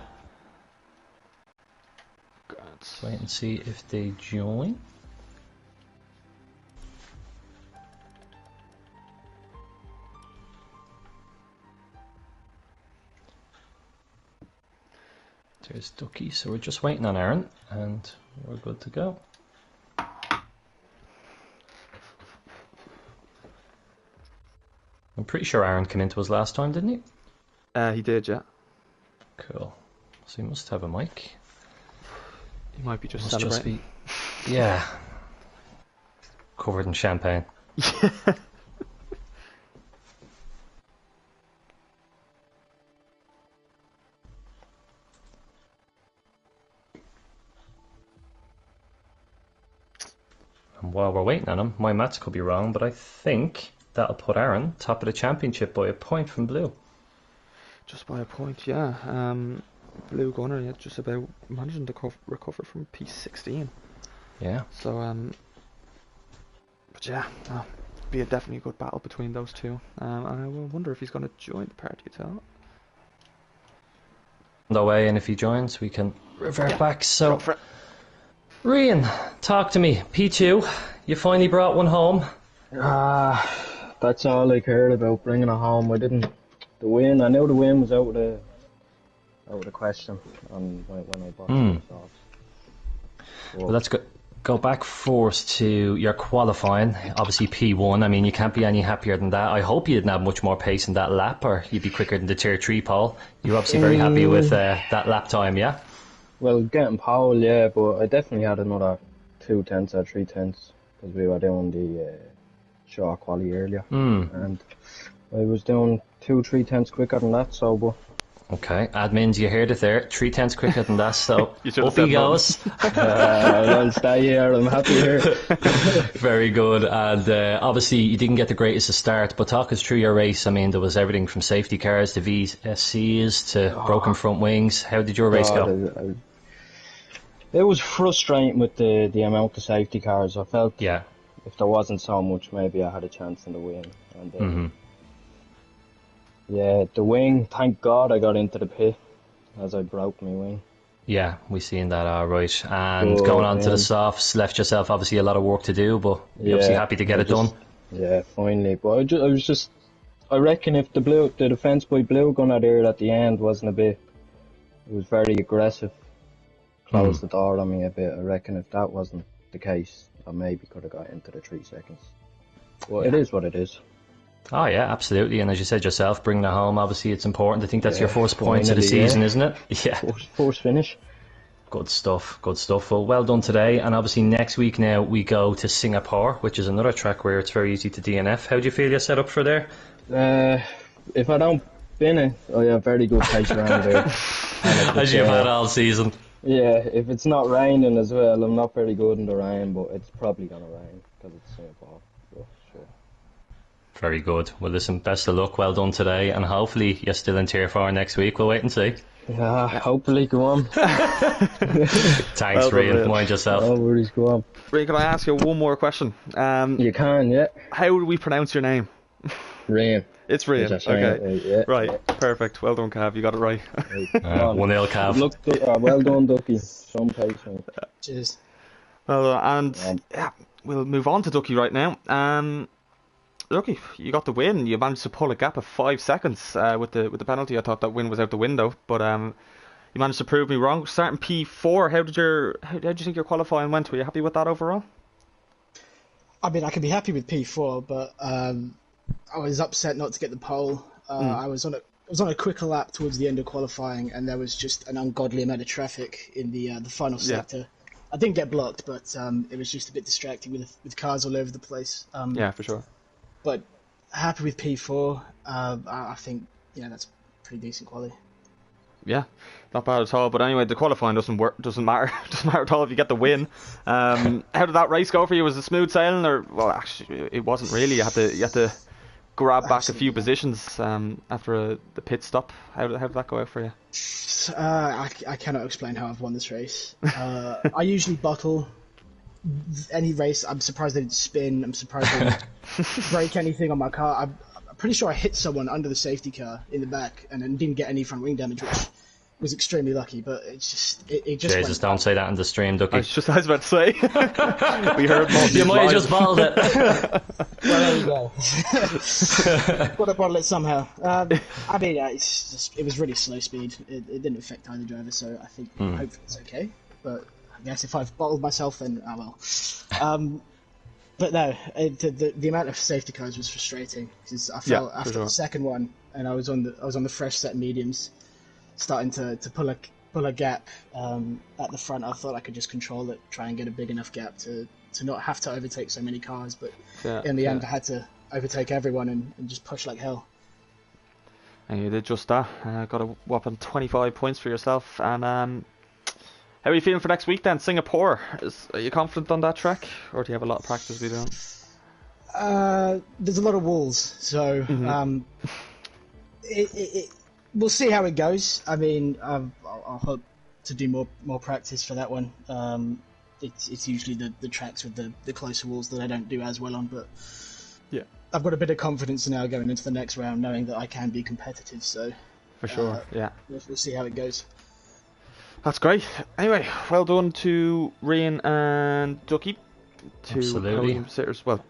Grand. Let's wait and see if they join. There's Ducky, so we're just waiting on Aaron, and we're good to go. I'm pretty sure Aaron came into us last time, didn't he? He did, yeah. Cool. So he must have a mic. He might be just Must celebrating. just be, yeah. Covered in champagne. And while we're waiting on him, my maths could be wrong, but I think that'll put Aaron top of the championship by a point from Blue. Just by a point, yeah. Blue Gunner, yeah, just about managing to recover from P16. Yeah. So, but yeah, be definitely a good battle between those two. And I will wonder if he's going to join the party at all. No way, and if he joins, we can revert back. So, Go for it. Rian, talk to me. P2, you finally brought one home. That's all I cared about, bringing it home. I didn't. The win, I knew the win was out of the question when I bought the sauce. Well, let's go back first to your qualifying. Obviously P1, I mean, you can't be any happier than that. I hope you didn't have much more pace in that lap, or you'd be quicker than the tier 3 pole. You're obviously very happy with that lap time, yeah? Well, getting pole, yeah, but I definitely had another 2 tenths or 3 tenths because we were doing the short quali earlier, and I was doing 2-3 tenths quicker than that. So, but Okay, admins, you heard it there. 3 tenths quicker than that, so up he goes. I'll stay here. I'm happy here. Very good, and obviously you didn't get the greatest of start, but talk us through your race. I mean, there was everything from safety cars to VSCs to broken front wings. How did your race go? It was frustrating with the amount of safety cars. I felt if there wasn't so much, maybe I had a chance in the win. And yeah, the wing, thank God I got into the pit as I broke my wing. Yeah, we seen that, alright. And going on to the softs, left yourself obviously a lot of work to do, but you're obviously happy to get it done. Yeah, finally. But I reckon if the defence by Blue Gunner there at the end wasn't a bit, it was very aggressive, closed the door on me a bit. I reckon if that wasn't the case, I maybe could have got into the 3 seconds. Well, it is what it is. Oh yeah, absolutely. And as you said yourself, bringing it home, obviously it's important. I think that's your first points of the season, isn't it? Yeah. First finish. Good stuff, good stuff. Well done today. And obviously next week now we go to Singapore, which is another track where it's very easy to DNF. How do you feel you're set up for there? If I don't bin it, I have very good pace around there. As you've had all season. Yeah, if it's not raining as well, I'm not very good in the rain, but it's probably going to rain because it's Singapore. So, sure. Very good. Well, listen, best of luck. Well done today, and hopefully you're still in Tier 4 next week. We'll wait and see. Yeah, hopefully, go on. Thanks, Rian. Mind yourself. No worries, go on. Rian, can I ask you one more question? You can, yeah. How do we pronounce your name? Rian. It's Rian. Okay. Right. Perfect. Well done, Cav. You got it right. 1-0, Cav. Well done, Ducky. Some pace, mate. Cheers. Well, and we'll move on to Ducky right now. Ducky, you got the win. You managed to pull a gap of 5 seconds with the penalty. I thought that win was out the window, but you managed to prove me wrong. Starting P4, how did you think your qualifying went? Were you happy with that overall? I mean, I can be happy with P4, but I was upset not to get the pole. I was on a quicker lap towards the end of qualifying, and there was just an ungodly amount of traffic in the final sector. I didn't get blocked, but it was just a bit distracting with cars all over the place. Yeah, for sure. But happy with P4. I think that's pretty decent quality. Yeah, not bad at all. But anyway, the qualifying doesn't matter. Doesn't matter at all if you get the win. How did that race go for you? Was it smooth sailing, or well, actually, it wasn't really. You had to grab back a few positions after the pit stop. How did that go out for you? I cannot explain how I've won this race. I usually bottle any race. I'm surprised they didn't spin. I'm surprised they didn't break anything on my car. I'm pretty sure I hit someone under the safety car in the back and then didn't get any front wing damage, which was extremely lucky. But it's just it just Jesus, don't say that in the stream, Ducky. I was about to say. We heard most You might have just bottled it. Well, there you go. Got to bottle it somehow. I mean, it was really slow speed. It didn't affect either driver, so I think hopefully it's okay. But I guess if I've bottled myself, then I will. But no, the amount of safety cars was frustrating because I felt after the second one, and I was on the fresh set mediums, starting to pull a gap at the front. I thought I could just control it, try and get a big enough gap to not have to overtake so many cars. But in the end, I had to overtake everyone and just push like hell. And you did just that. Got a whopping 25 points for yourself. And how are you feeling for next week then? Singapore. Are you confident on that track, or do you have a lot of practice to be doing? There's a lot of walls, so we'll see how it goes. I mean, I'll hope to do more practice for that one. It's usually the tracks with the closer walls that I don't do as well on, but yeah, I've got a bit of confidence now going into the next round, knowing that I can be competitive. So for sure, yeah, we'll see how it goes. That's great. Anyway, well done to Rian and Ducky. Absolutely. Well,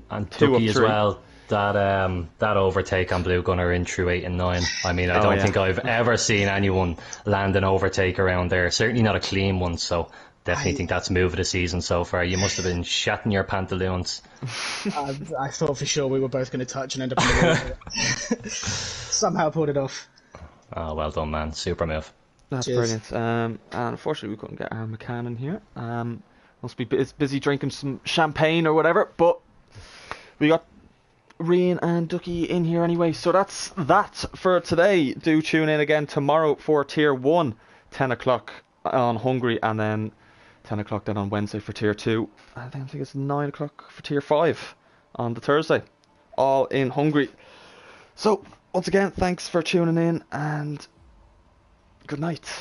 and Ducky as well. That overtake on Blue Gunner in through 8 and 9. I mean, I don't think I've ever seen anyone land an overtake around there. Certainly not a clean one. So definitely think that's move of the season so far. You must have been shatting your pantaloons. I thought for sure we were both going to touch and end up in the wall. Somehow pulled it off. Oh, well done, man. Super move. That's brilliant. And unfortunately, we couldn't get our McCann in here. Must be busy drinking some champagne or whatever. But we got Rian and Ducky in here anyway. So that's that for today. Do tune in again tomorrow for Tier 1, 10 o'clock on Hungary, and then 10 o'clock then on Wednesday for Tier 2. I think it's 9 o'clock for Tier 5 on the Thursday. All in Hungary. So, once again, thanks for tuning in and good night.